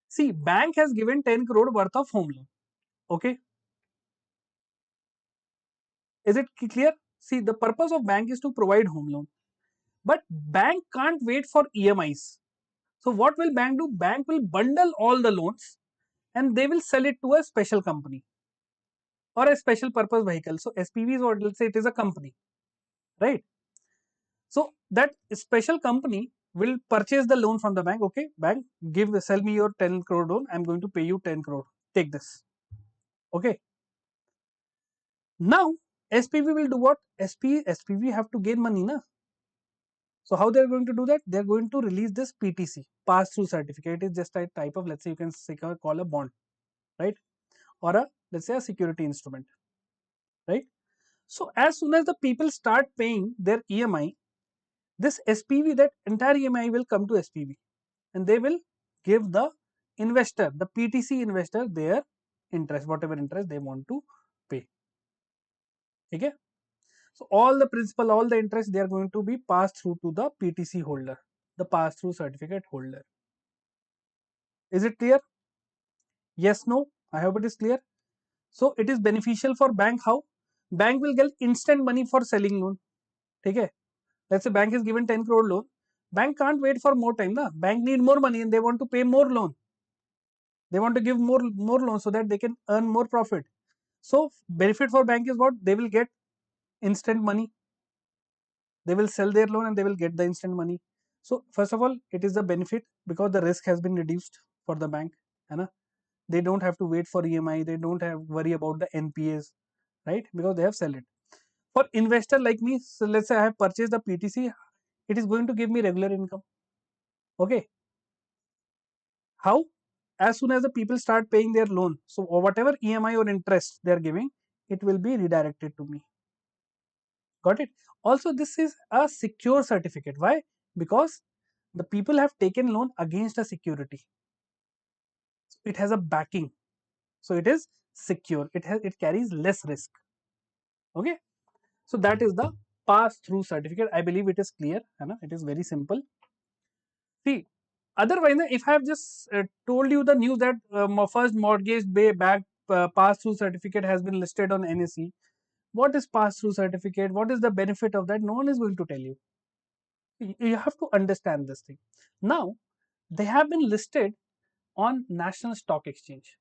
See, bank has given 10 crore worth of home loan. Okay. Is it clear? See, the purpose of bank is to provide home loan. But bank can't wait for EMIs. So what will bank do? Bank will bundle all the loans and they will sell it to a special company or a special purpose vehicle. So SPV is what, let's say it is a company, right? So that special company will purchase the loan from the bank. Okay, bank, sell me your 10 crore loan. I'm going to pay you 10 crore. Take this. Okay. Now SPV will do what? SPV have to gain money, na? So how they are going to do that? They are going to release this PTC, pass-through certificate. It is just a type of, let's say you can call a bond, right? Or a, let's say, a security instrument, right? So as soon as the people start paying their EMI, this SPV, that entire EMI will come to SPV and they will give the investor, the PTC investor, their interest, whatever interest they want to pay. Okay. So all the principal, all the interest, they are going to be passed through to the PTC holder, the pass-through certificate holder. Is it clear? Yes, no? I hope it is clear. So it is beneficial for bank. How? Bank will get instant money for selling loan. Okay. Let's say bank is given 10 crore loan. Bank can't wait for more time. Na? Bank need more money and they want to pay more loan. They want to give more loans so that they can earn more profit. So benefit for bank is what? They will get instant money. They will sell their loan and they will get the instant money. So first of all, it is the benefit because the risk has been reduced for the bank. They don't have to wait for EMI. They don't have worry about the NPAs, right? Because they have sell it. For investor like me, so let's say I have purchased the PTC, it is going to give me regular income. Okay. How? As soon as the people start paying their loan, so whatever EMI or interest they are giving, it will be redirected to me. Got it? Also, this is a secure certificate. Why? Because the people have taken loan against a security. It has a backing. So it is secure. It carries less risk. Okay. So that is the pass-through certificate. I believe it is clear. It is very simple. See, otherwise, if I have just told you the news that first mortgage-backed pass-through certificate has been listed on NSE, what is pass-through certificate? What is the benefit of that? No one is going to tell you. You have to understand this thing. Now, they have been listed on National Stock Exchange.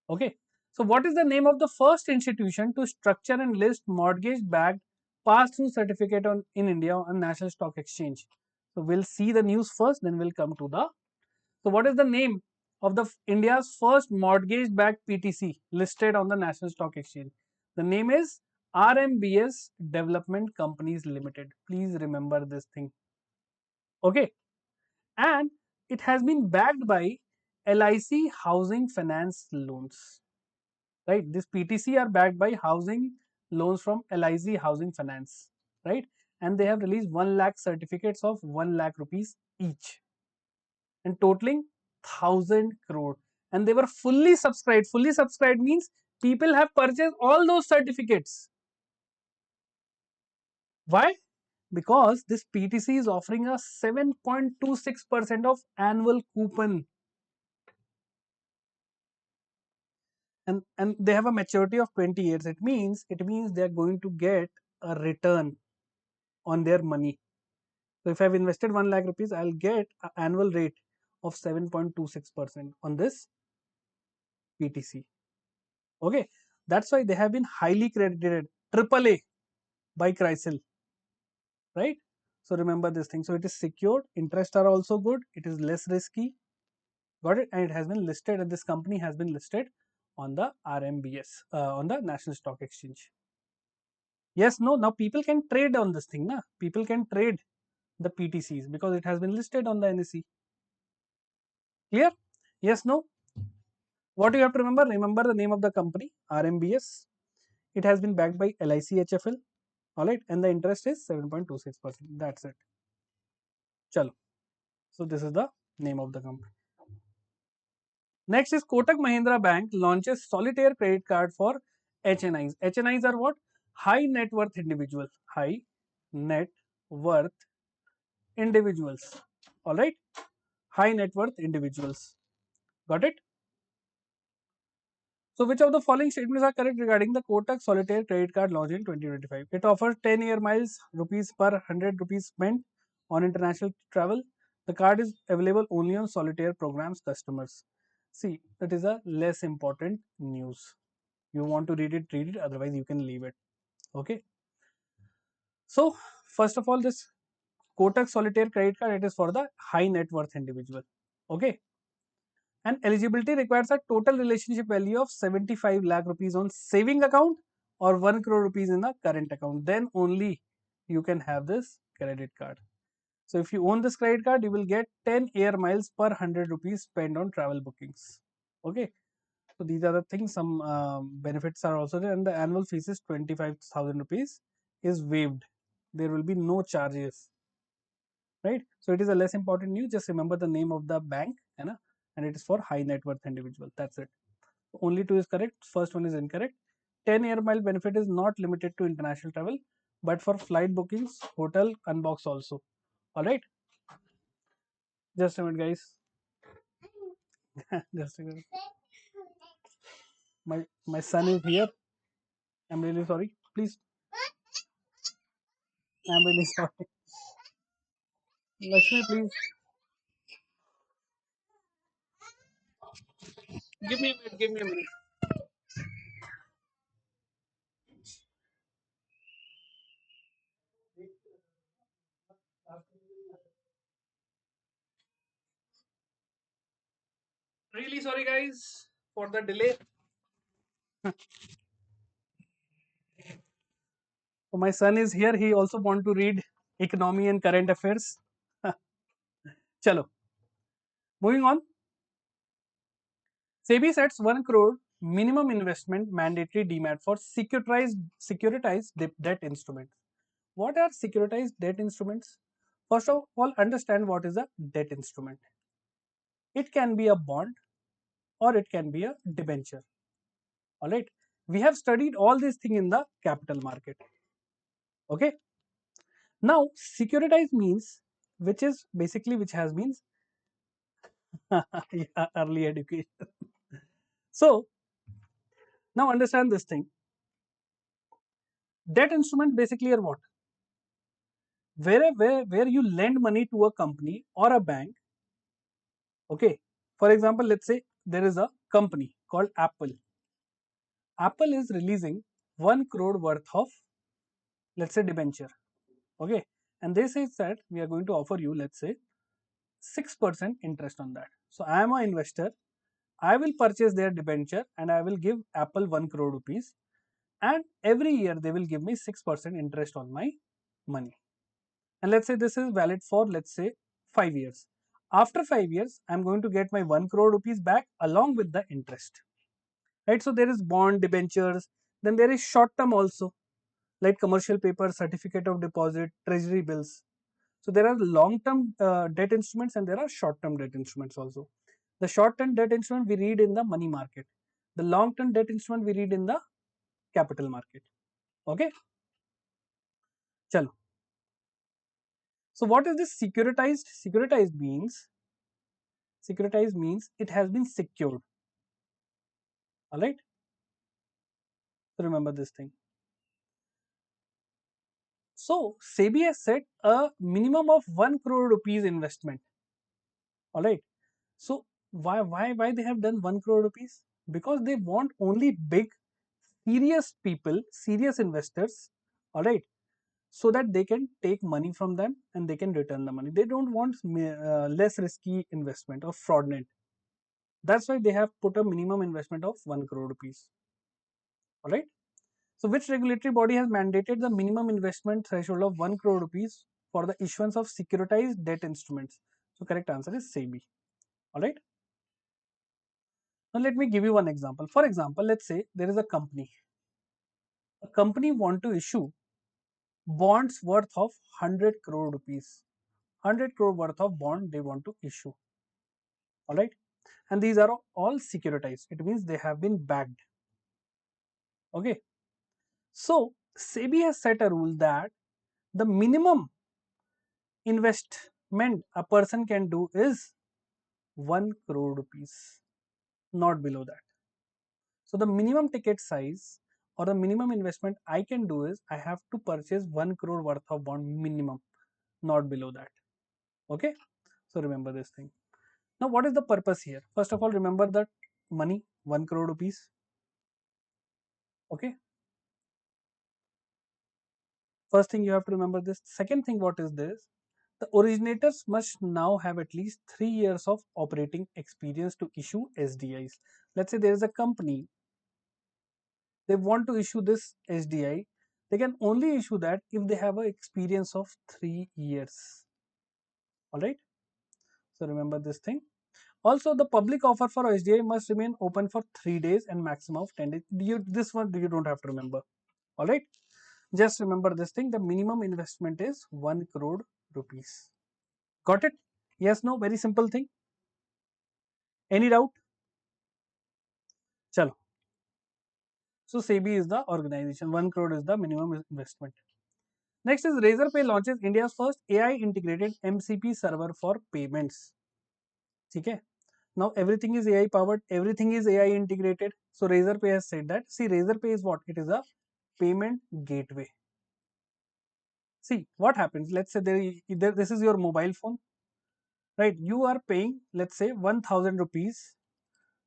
Okay. So what is the name of the first institution to structure and list mortgage-backed pass-through certificate in India on National Stock Exchange? So we'll see the news first, then we'll come to the. So what is the name of the India's first mortgage-backed PTC listed on the National Stock Exchange? The name is RMBS Development Companies Limited. Please remember this thing. Okay. And it has been backed by LIC Housing Finance Loans. Right? This PTC are backed by housing loans from LIC Housing Finance. Right? And they have released 1 lakh certificates of 1 lakh rupees each and totaling 1000 crore. And they were fully subscribed. Fully subscribed means people have purchased all those certificates. Why? Because this PTC is offering a 7.26% of annual coupon. And they have a maturity of 20 years. It means they are going to get a return on their money. So if I have invested 1 lakh rupees, I'll get an annual rate of 7.26% on this PTC. Okay, that's why they have been highly credited, triple A by Chrysler, right? So remember this thing. So it is secured, interest are also good, it is less risky, got it, and it has been listed, and this company has been listed on the RMBS, on the National Stock Exchange. Yes, no, now people can trade on this thing, na? People can trade the PTCs because it has been listed on the NSE. Clear? Yes, no? What you have to remember? Remember the name of the company, RMBS. It has been backed by LIC alright, and the interest is 7.26%. That's it. Chalo. So this is the name of the company. Next is Kotak Mahindra Bank launches Solitaire credit card for HNIs. HNIs are what? High net worth individuals. High net worth individuals. Alright? High net worth individuals. Got it? So which of the following statements are correct regarding the Kotak Solitaire credit card launched in 2025? It offers 10-year miles rupees per 100 rupees spent on international travel. The card is available only on Solitaire programs customers. See, that is a less important news. You want to read it, otherwise you can leave it. Okay. So first of all, this Kotak Solitaire credit card, it is for the high net worth individual. Okay. And eligibility requires a total relationship value of 75 lakh rupees on saving account or 1 crore rupees in the current account. Then only you can have this credit card. So if you own this credit card, you will get 10 air miles per 100 rupees spent on travel bookings. Okay. So these are the things. Some benefits are also there, and the annual fees is 25,000 rupees is waived. There will be no charges, right? So it is a less important news. Just remember the name of the bank, and it is for high net worth individual. That's it. Only two is correct. First one is incorrect. 10 air mile benefit is not limited to international travel, but for flight bookings, hotel, unbox also. All right. Just a minute, guys. Just a minute. My son is here. I'm really sorry. Please. I'm really sorry. Lakshmi, please. Give me a minute. Give me a minute. Really sorry, guys, for the delay. So my son is here. He also want to read economy and current affairs. Chalo. Moving on. SEBI sets 1 crore minimum investment mandatory demat for securitized debt instruments. What are securitized debt instruments? First of all, understand what is a debt instrument. It can be a bond or it can be a debenture. All right. We have studied all these things in the capital market. Okay. Now, securitized means, which is basically which has means yeah, early education. So now understand this thing. Debt instrument basically are what? Where you lend money to a company or a bank. Okay. For example, let's say there is a company called Apple. Apple is releasing 1 crore worth of, let's say, debenture. Okay. And they say that we are going to offer you, let's say, 6% interest on that. So I am an investor. I will purchase their debenture and I will give Apple 1 crore rupees, and every year they will give me 6% interest on my money. And let's say this is valid for, let's say, 5 years. After 5 years, I'm going to get my 1 crore rupees back along with the interest. Right? So there is bond, debentures, then there is short term also, like commercial paper, certificate of deposit, treasury bills. So there are long term debt instruments and there are short term debt instruments also. The short term debt instrument we read in the money market. The long term debt instrument we read in the capital market. Okay. Chalo. So what is this securitized? Securitized means it has been secured. All right. So remember this thing. So SEBI has set a minimum of 1 crore rupees investment. All right. So why they have done 1 crore rupees? Because they want only big, serious people, serious investors, all right, so that they can take money from them and they can return the money. They don't want less risky investment or fraudulent. That's why they have put a minimum investment of 1 crore rupees. All right. So, which regulatory body has mandated the minimum investment threshold of 1 crore rupees for the issuance of securitized debt instruments? So, correct answer is SEBI. All right. Now, let me give you one example. For example, let's say there is a company. A company want to issue bonds worth of 100 crore rupees. 100 crore worth of bond they want to issue. All right. And these are all securitized. It means they have been backed. Okay. So, SEBI has set a rule that the minimum investment a person can do is 1 crore rupees, not below that. So, the minimum ticket size or the minimum investment I can do is I have to purchase 1 crore worth of bond minimum, not below that. Okay. So, remember this thing. Now, what is the purpose here? First of all, remember that money 1 crore rupees. Okay. First thing you have to remember this. Second thing, what is this? The originators must now have at least 3 years of operating experience to issue SDIs. Let's say there is a company, they want to issue this SDI. They can only issue that if they have an experience of 3 years. All right. So remember this thing. Also, the public offer for SDI must remain open for 3 days and maximum of 10 days. This one you don't have to remember. All right. Just remember this thing. The minimum investment is 1 crore rupees. Got it? Yes, no, very simple thing. Any doubt? Chalo. So SEBI is the organization. 1 crore is the minimum investment. Next is Razer Pay launches India's first AI integrated MCP server for payments. Okay. Now everything is AI powered, everything is AI integrated. So Razer Pay has said that. See, Razer Pay is what? It is a payment gateway. See what happens. Let's say this is your mobile phone, right? You are paying, let's say, 1,000 rupees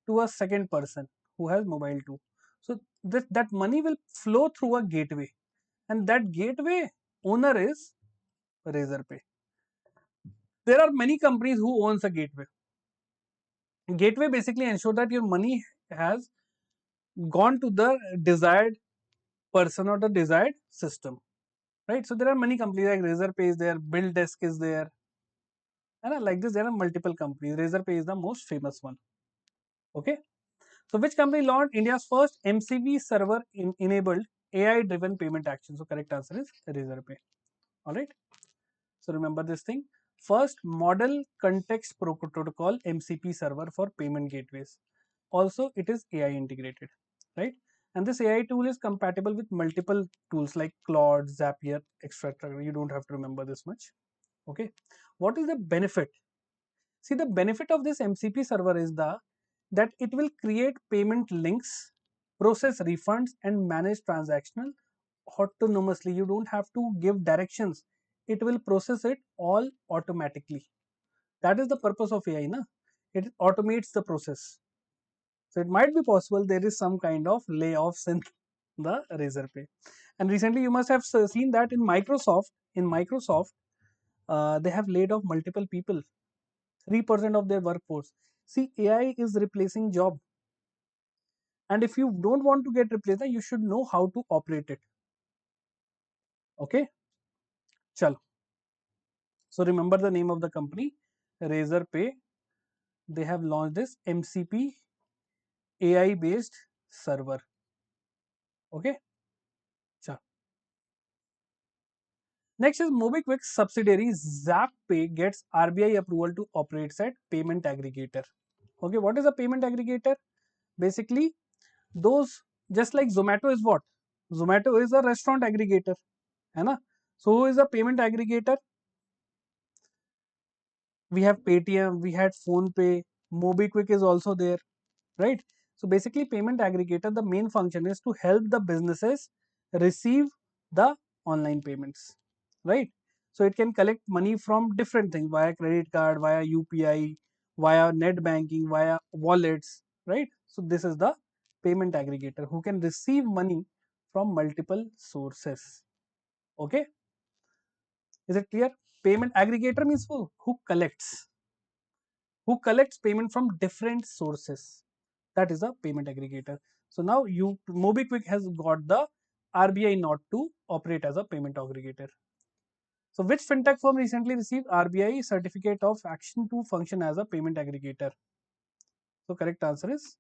to a second person who has mobile too. So that money will flow through a gateway, and that gateway owner is Razer Pay. There are many companies who owns a gateway. Gateway basically ensure that your money has gone to the desired person or the desired system, right? So there are many companies like Razer Pay is there, Bill Desk is there, and like this there are multiple companies. Razer Pay is the most famous one. Okay. So which company launched India's first MCV server enabled AI driven payment action? So correct answer is Razer Pay. All right. So remember this thing. First model context protocol MCP server for payment gateways. Also it is AI integrated, right? And this AI tool is compatible with multiple tools like Claude, Zapier, etc. You don't have to remember this much. Okay. What is the benefit? See, the benefit of this MCP server is that it will create payment links, process refunds, and manage transactional autonomously. You don't have to give directions. It will process it all automatically. That is the purpose of AI, na? It automates the process. So it might be possible there is some kind of layoffs in the Razer Pay. And recently you must have seen that in Microsoft, they have laid off multiple people, 3% of their workforce. See, AI is replacing job. And if you don't want to get replaced, you should know how to operate it. Okay? Chalo. So remember the name of the company, Razer Pay. They have launched this MCP AI based server. Okay? Chalo. Next is MobiKwik's subsidiary ZapPay gets RBI approval to operate at payment aggregator. Okay, what is a payment aggregator? Basically, those just like Zomato is what? Zomato is a restaurant aggregator. है ना? So who is a payment aggregator? We have Paytm, we had PhonePe, MobiKwik is also there, right? So basically, payment aggregator, the main function is to help the businesses receive the online payments, right? So it can collect money from different things via credit card, via UPI, via net banking, via wallets, right? So this is the payment aggregator who can receive money from multiple sources. Okay, is it clear? Payment aggregator means who collects payment from different sources. That is a payment aggregator. So now MobiKwik has got the RBI nod to operate as a payment aggregator. So which fintech firm recently received RBI certificate of action to function as a payment aggregator? So correct answer is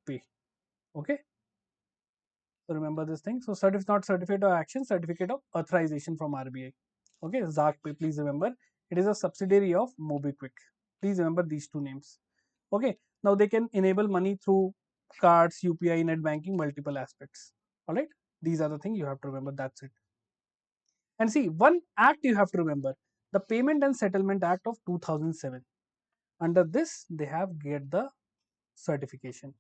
Pay. Okay. So remember this thing. So not certificate of action, certificate of authorization from RBI. Okay, Pay. Please remember, it is a subsidiary of MobiKwik. Please remember these two names. Okay. Now they can enable money through cards, UPI, net banking, multiple aspects. All right. These are the things you have to remember. That's it. And see, one act you have to remember: the Payment and Settlement Act of 2007. Under this, they have get the certification.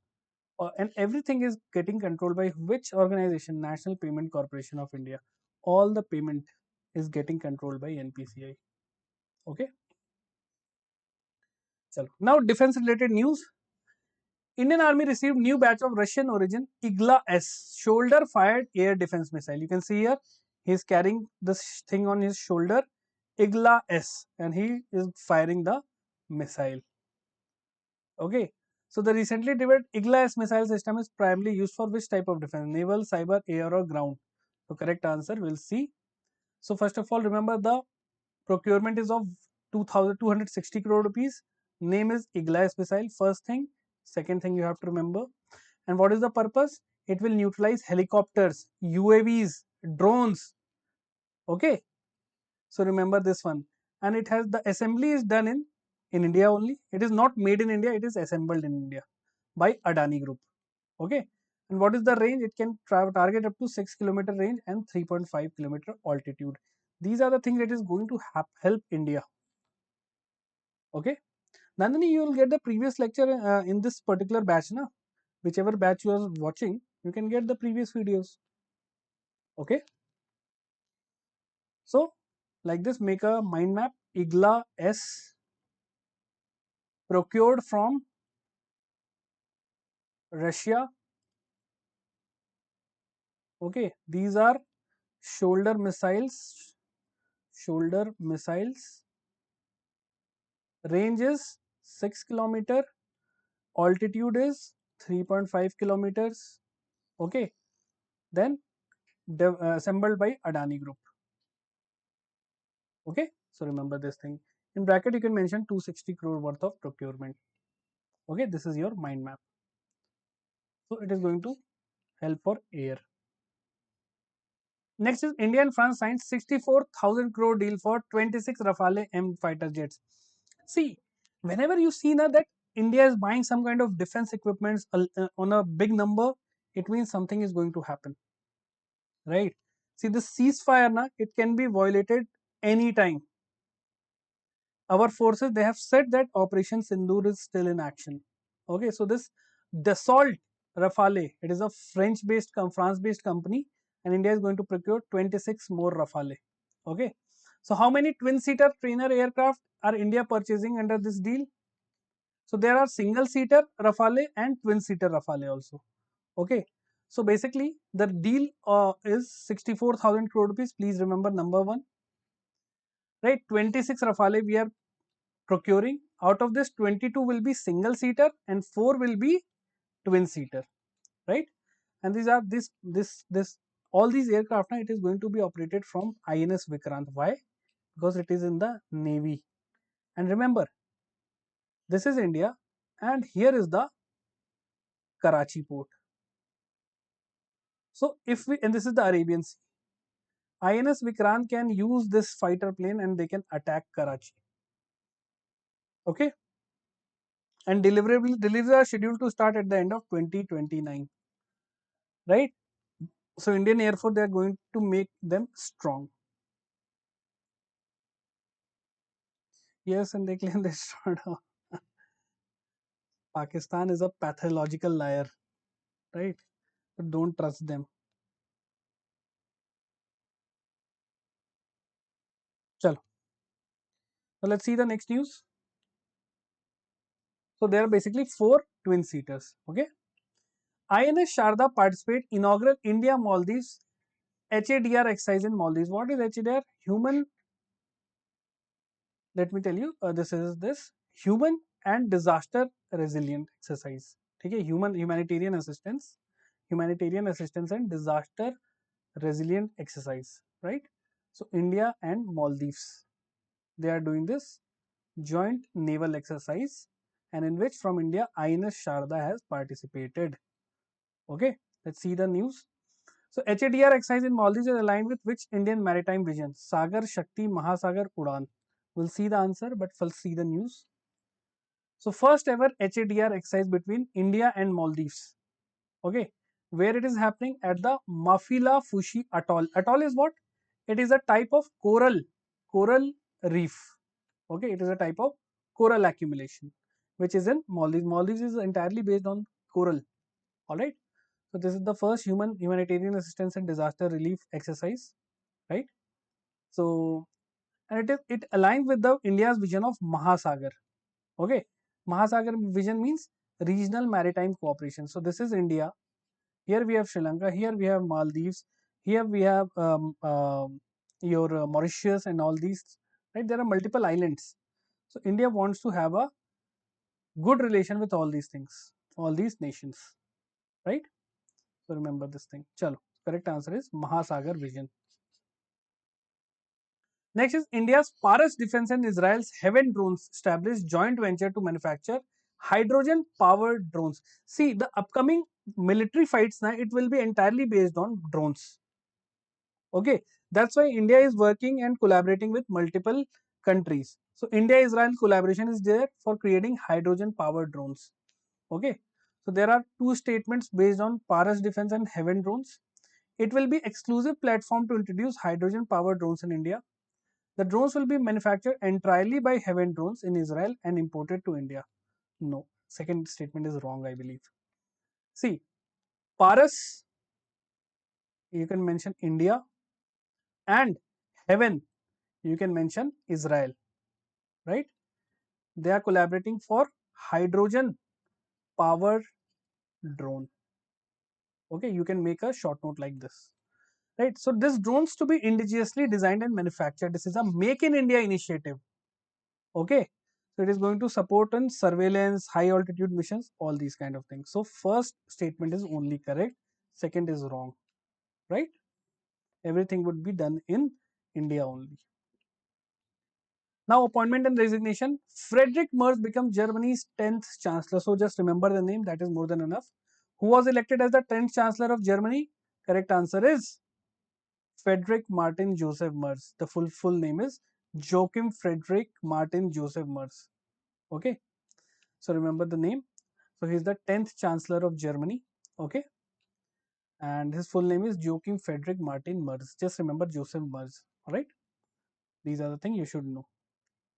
And everything is getting controlled by which organization? National Payment Corporation of India. All the payment is getting controlled by NPCI. Okay. Chalo. Now defense related news. Indian Army received new batch of Russian origin Igla S shoulder fired air defense missile. You can see here he is carrying this thing on his shoulder, Igla S, and he is firing the missile. Okay. So the recently developed Igla S missile system is primarily used for which type of defense? Naval, cyber, air, or ground? So correct answer we'll see. So first of all, remember the procurement is of 2,260 crore rupees. Name is Igla S missile. First thing. Second thing you have to remember. And what is the purpose? It will neutralize helicopters, UAVs, drones. Okay. So remember this one. And it has the assembly is done in India only. It is not made in India. It is assembled in India by Adani Group. Okay. And what is the range? It can target up to 6 kilometer range and 3.5 kilometer altitude. These are the things that is going to help India. Okay. Nandini, you will get the previous lecture in this particular batch. Na? Whichever batch you are watching, you can get the previous videos. Okay. So, like this, make a mind map. Igla S procured from Russia. Okay. These are shoulder missiles. Shoulder missiles. Range is 6 kilometer. Altitude is 3.5 kilometers. Okay. Then assembled by Adani Group. Okay. So remember this thing. In bracket, you can mention 260 crore worth of procurement. Okay. This is your mind map. So it is going to help for air. Next is India and France signed 64,000 crore deal for 26 Rafale M fighter jets. See, whenever you see now that India is buying some kind of defense equipments on a big number, it means something is going to happen, right? See, this ceasefire now, it can be violated anytime. Our forces, they have said that Operation Sindoor is still in action. Okay, so this Dassault Rafale, it is a France-based company, and India is going to procure 26 more Rafale. Okay, so how many twin-seater trainer aircraft are India purchasing under this deal? So there are single-seater Rafale and twin-seater Rafale also. Okay, so basically the deal is 64,000 crore rupees. Please remember number one, right? 26 Rafale we are procuring. Out of this, 22 will be single seater and 4 will be twin seater, right? And these are this all these aircraft now, it is going to be operated from INS Vikrant. Why? Because it is in the Navy. And remember, this is India, and here is the Karachi port. So if we, and this is the Arabian Sea, INS Vikrant can use this fighter plane and they can attack Karachi. Okay, and deliveries are scheduled to start at the end of 2029, right? So Indian Air Force, they are going to make them strong. Yes, and they claim they destroyed. Pakistan is a pathological liar, right? But don't trust them. Chalo. So let's see the next news. So there are basically 4 twin seaters. Okay. INS Sharda participate inaugural India Maldives HADR exercise in Maldives. What is HADR? Human. Let me tell you. This is this human and disaster resilient exercise. Okay. Humanitarian assistance and disaster resilient exercise. Right. So India and Maldives, they are doing this joint naval exercise, and in which from India INS Sharda has participated. Okay, let's see the news. So HADR exercise in Maldives is aligned with which Indian maritime vision? Sagar, Shakti, Mahasagar, Udan. We'll see the answer, but first see the news. So first ever HADR exercise between India and Maldives. Okay, where it is happening at the Mafila Fushi Atoll. Atoll is what? It is a type of coral reef. Okay, it is a type of coral accumulation, which is in Maldives. Maldives is entirely based on coral. All right. So this is the first humanitarian assistance and disaster relief exercise, right? So and it aligns with the India's vision of Mahasagar. Okay, Mahasagar vision means regional maritime cooperation. So this is India. Here we have Sri Lanka. Here we have Maldives. Here we have your Mauritius and all these. Right, there are multiple islands. So India wants to have a good relation with all these things, all these nations, right? So remember this thing. Chalo. Correct answer is Mahasagar vision. Next is India's Paras Defense and Israel's Heaven Drones established joint venture to manufacture hydrogen powered drones. See, the upcoming military fights now, it will be entirely based on drones. Okay, that's why India is working and collaborating with multiple countries. So India Israel collaboration is there for creating hydrogen powered drones. Okay, so there are two statements based on Paras Defense and Heaven Drones. It will be exclusive platform to introduce hydrogen powered drones in India. The drones will be manufactured entirely by Heaven Drones in Israel and imported to India. No, second statement is wrong, I believe. See, Paras, you can mention India, and Heaven, you can mention Israel, right? They are collaborating for hydrogen powered drone. Okay, you can make a short note like this. Right, so this drones to be indigenously designed and manufactured. This is a Make in India initiative. Okay, so it is going to support on surveillance, high altitude missions, all these kind of things. So first statement is only correct, second is wrong, right? Everything would be done in India only. Now appointment and resignation. Frederick Merz becomes Germany's 10th chancellor. So just remember the name, that is more than enough. Who was elected as the 10th chancellor of Germany? Correct answer is Frederick Martin Joseph Merz. The full name is Joachim Frederick Martin Joseph Merz. Okay, so remember the name. So he's the 10th Chancellor of Germany. Okay, and his full name is Joachim Frederick Martin Merz. Just remember Joseph Merz. All right, these are the things you should know.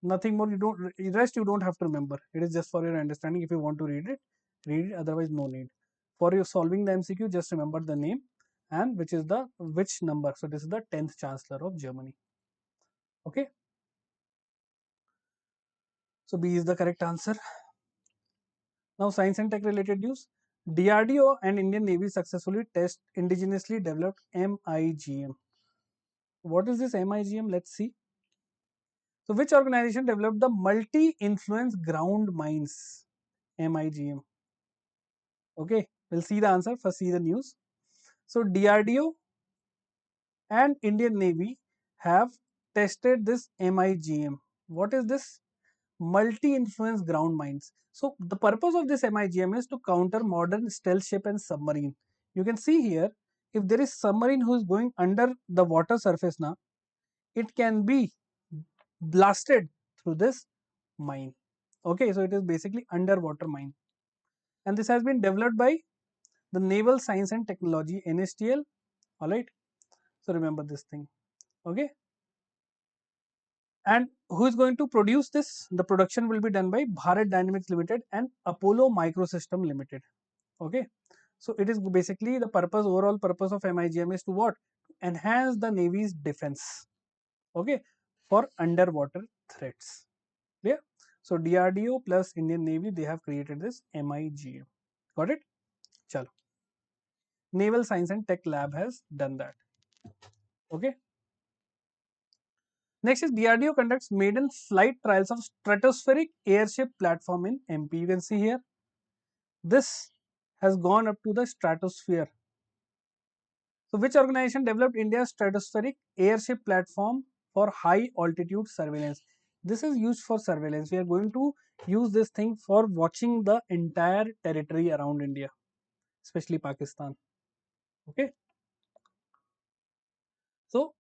Nothing more. You don't rest. You don't have to remember. It is just for your understanding. If you want to read it, read it. Otherwise, no need. For you solving the MCQ, just remember the name and which number. So this is the 10th Chancellor of Germany. Okay. So B is the correct answer. Now science and tech related news. DRDO and Indian Navy successfully test indigenously developed MIGM. What is this MIGM? Let's see. So which organization developed the multi-influence ground mines? MIGM. Okay, we'll see the answer. First see the news. So DRDO and Indian Navy have tested this MIGM. What is this? Multi-influence ground mines. So the purpose of this MIGM is to counter modern stealth ship and submarine. You can see here, if there is submarine who is going under the water surface now, it can be blasted through this mine. Okay, so it is basically underwater mine. And this has been developed by the Naval Science and Technology, NSTL. Alright, so remember this thing. Okay. And who is going to produce this? The production will be done by Bharat Dynamics Limited and Apollo Microsystem Limited. Okay, so it is basically the purpose, overall purpose of MIGM is to what? Enhance the Navy's defense. Okay, for underwater threats. So DRDO plus Indian Navy, they have created this MIGM. Got it? Chalo. Naval Science and Tech Lab has done that. Okay. Next is DRDO conducts maiden flight trials of stratospheric airship platform in MP. You can see here, this has gone up to the stratosphere. So which organization developed India's stratospheric airship platform for high altitude surveillance? This is used for surveillance. We are going to use this thing for watching the entire territory around India, especially Pakistan. Okay. So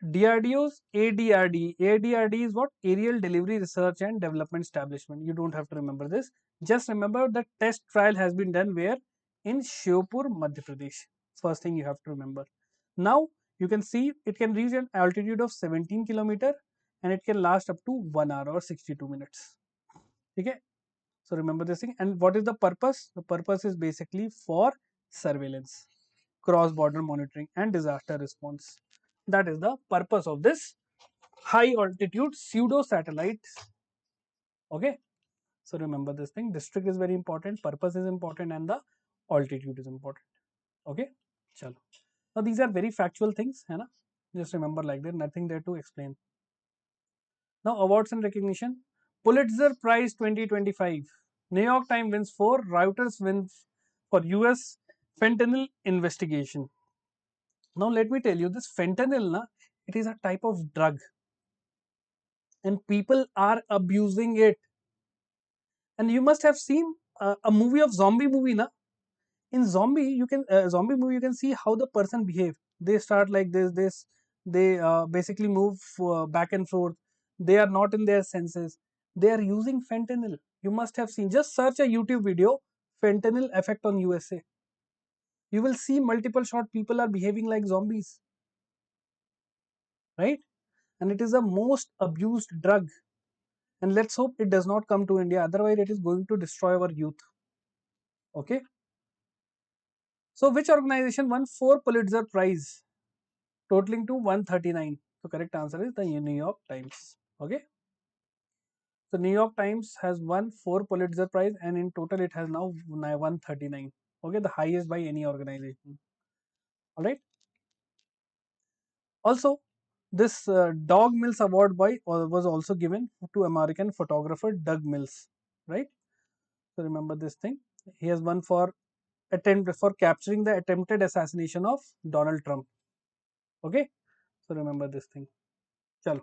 DRDO's ADRD. ADRD is what? Aerial Delivery Research and Development Establishment. You don't have to remember this. Just remember the test trial has been done where? In Shiopur, Madhya Pradesh. First thing you have to remember. Now you can see it can reach an altitude of 17 kilometer and it can last up to 1 hour or 62 minutes. Okay. So remember this thing. And what is the purpose? The purpose is basically for surveillance, cross-border monitoring and disaster response. That is the purpose of this high altitude pseudo satellites. Okay. So remember this thing. District is very important, purpose is important, and the altitude is important. Okay. Chalo. Now these are very factual things, hai na? Just remember like that, nothing there to explain. Now awards and recognition. Pulitzer Prize 2025. New York Times wins 4, Reuters wins for US fentanyl investigation. Now let me tell you, this fentanyl, na, it is a type of drug and people are abusing it. And you must have seen a movie of zombie movie, na? In zombie, you can zombie movie, you can see how the person behave. They start like this. They basically move back and forth. They are not in their senses. They are using fentanyl. You must have seen. Just search a YouTube video, fentanyl effect on USA. You will see multiple shot people are behaving like zombies, right? And it is the most abused drug. And let's hope it does not come to India. Otherwise, it is going to destroy our youth. Okay. So, which organization won 4 Pulitzer Prize, totaling to 139? So, correct answer is the New York Times. Okay. So, New York Times has won 4 Pulitzer Prize, and in total, it has now 139. Okay, the highest by any organization. All right. Also, this Dog Mills Award was also given to American photographer Doug Mills. Right. So, remember this thing. He has won for capturing the attempted assassination of Donald Trump. Okay. So remember this thing. Chalo.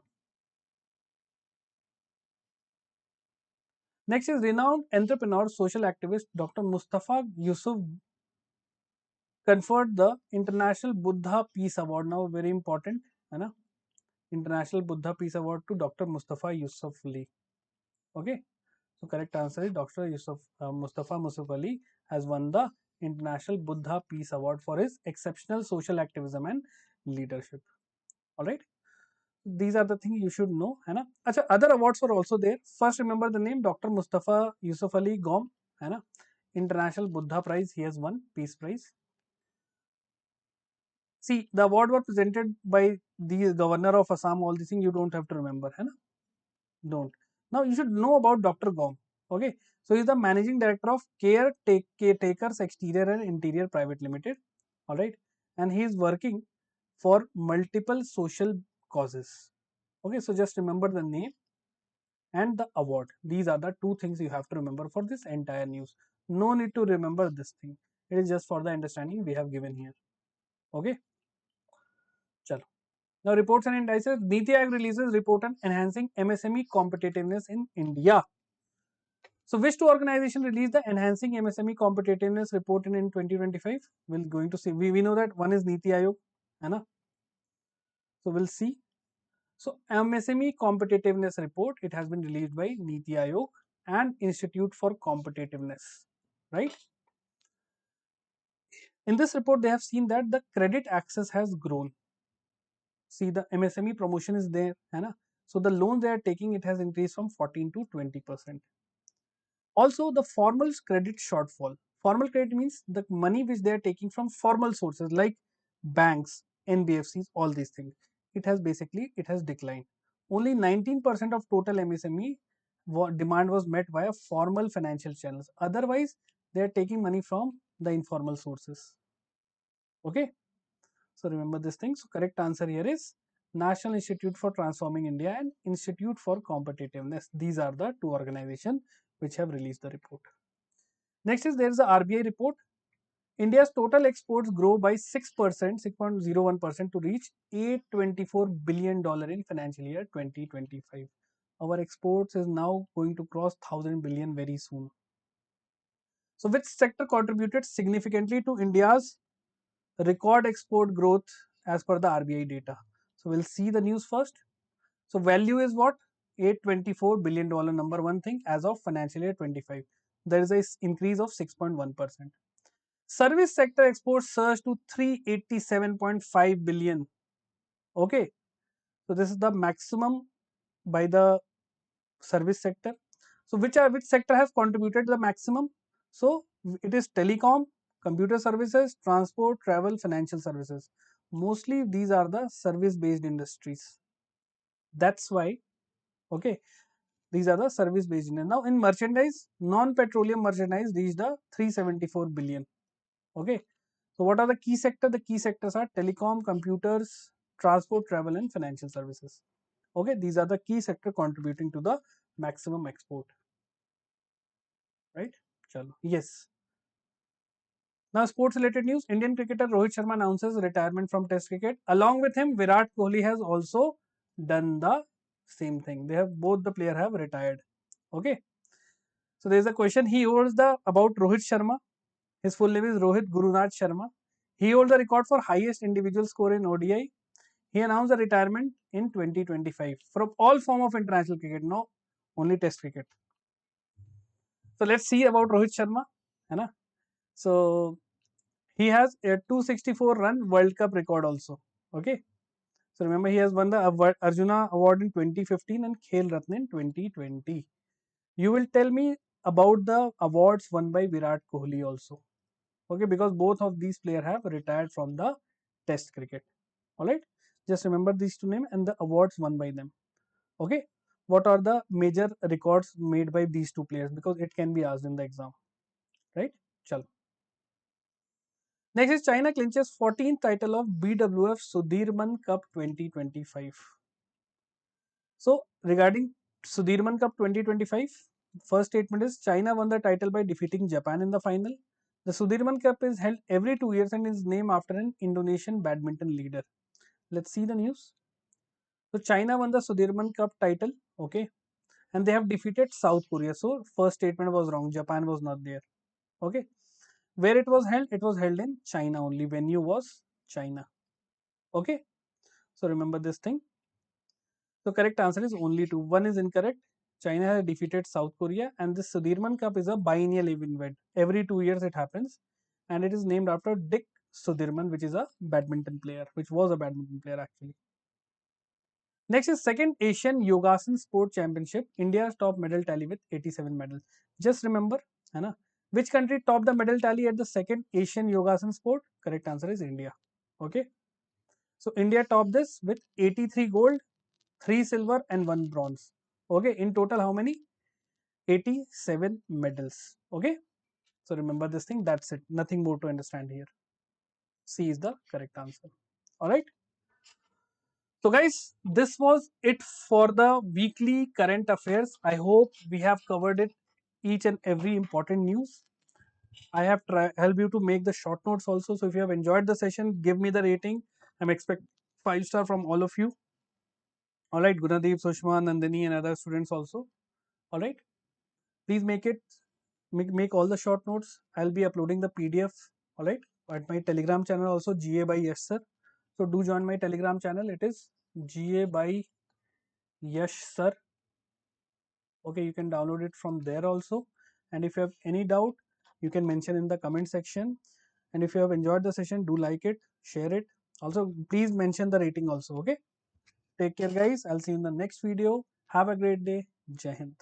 Next is renowned entrepreneur, social activist Dr. Mustafa Yusuf conferred the International Buddha Peace Award. Now very important, है ना? International Buddha Peace Award to Dr. Mustafa Yusuf Ali. Okay. So correct answer is Dr. Mustafa Yusuf Ali has won the International Buddha Peace Award for his exceptional social activism and leadership. All right. These are the things you should know, है ना? अच्छा, other awards were also there. First, remember the name Dr. Mustafa Yusuf Ali Gom, है ना? International Buddha Prize, he has won Peace Prize. See, the award was presented by the governor of Assam. All these things you don't have to remember, है ना? Don't. Now you should know about Dr. Gom. Okay, so he's the managing director of Caretakers Exterior and Interior Private Limited. All right, and he is working for multiple social causes. Okay, so just remember the name and the award. These are the two things you have to remember for this entire news. No need to remember this thing. It is just for the understanding we have given here. Okay. Chalo. Now reports and indices. Niti Aayog releases report on enhancing MSME competitiveness in India. So which two organizations released the enhancing MSME competitiveness report in 2025? We're going to see. We know that one is Niti Aayog, है ना? So we'll see. So MSME competitiveness report, it has been released by Niti Aayog and Institute for Competitiveness, right? In this report, they have seen that the credit access has grown. See, the MSME promotion is there, है ना? So the loan they are taking, it has increased from 14 to 20%. Also, the formal credit shortfall. Formal credit means the money which they are taking from formal sources like banks, NBFCs, all these things. It has declined. Only 19% of total MSME demand was met via formal financial channels. Otherwise, they are taking money from the informal sources. Okay, so remember this thing. So correct answer here is National Institute for Transforming India and Institute for Competitiveness. These are the two organizations which have released the report. Next is there is the RBI report. India's total exports grow by 6%, 6.01% to reach $824 billion in financial year 2025. Our exports is now going to cross 1000 billion very soon. So which sector contributed significantly to India's record export growth as per the RBI data? So we'll see the news first. So value is what? $824 billion, number one thing, as of financial year 25. There is an increase of 6.1%. Service sector exports surged to 387.5 billion. Okay, so this is the maximum by the service sector. So which sector has contributed the maximum? So it is telecom, computer services, transport, travel, financial services. Mostly these are the service based industries. That's why, okay, these are the service based industries. Now in merchandise, non petroleum merchandise reached the 374 billion. Okay, so what are the key sectors? The key sectors are telecom, computers, transport, travel and financial services. Okay, these are the key sector contributing to the maximum export. Right? Chalo. Yes. Now sports related news. Indian cricketer Rohit Sharma announces retirement from test cricket. Along with him, Virat Kohli has also done the same thing. They have both the player have retired. Okay. So there is a question. He holds the about Rohit Sharma. His full name is Rohit Gurunath Sharma. He holds the record for highest individual score in ODI. He announced the retirement in 2025 from all form of international cricket. No, only test cricket. So let's see about Rohit Sharma. है ना? So he has a 264 run World Cup record also. Okay. So remember he has won the Arjuna Award in 2015 and Khel Ratna in 2020. You will tell me about the awards won by Virat Kohli also. Okay, because both of these players have retired from the test cricket. Alright. Just remember these two names and the awards won by them. Okay. What are the major records made by these two players? Because it can be asked in the exam. Right? Chalo. Next is China clinches 14th title of BWF Sudirman Cup 2025. So regarding Sudirman Cup 2025, first statement is China won the title by defeating Japan in the final. The Sudirman Cup is held every 2 years and is named after an Indonesian badminton leader. Let's see the news. So China won the Sudirman Cup title, okay, and they have defeated South Korea. So first statement was wrong. Japan was not there. Okay. Where it was held? It was held in China only. Venue was China. Okay. So remember this thing. So correct answer is only two. One is incorrect. China has defeated South Korea, and this Sudirman Cup is a biennial event. Every 2 years it happens, and it is named after Dick Sudirman, which is a badminton player, which was a badminton player actually. Next is second Asian Yogasan Sport Championship. India's top medal tally with 87 medals. Just remember, है ना? Which country topped the medal tally at the second Asian Yogasan Sport? Correct answer is India. Okay. So India topped this with 83 gold, 3 silver and 1 bronze. Okay. In total, how many? 87 medals. Okay. So remember this thing. That's it. Nothing more to understand here. C is the correct answer. Alright. So guys, this was it for the weekly current affairs. I hope we have covered it, each and every important news. I have helped you to make the short notes also. So if you have enjoyed the session, give me the rating. I'm expect 5 star from all of you. All right, Gunadeep, Sushma, Nandini, and other students also. All right, please make all the short notes. I'll be uploading the PDF. All right, at my Telegram channel also, GA by Yash Sir. So do join my Telegram channel. It is GA by Yash Sir. Okay, you can download it from there also. And if you have any doubt, you can mention in the comment section. And if you have enjoyed the session, do like it, share it. Also, please mention the rating also. Okay. Take care, guys. I'll see you in the next video. Have a great day. Jai Hind.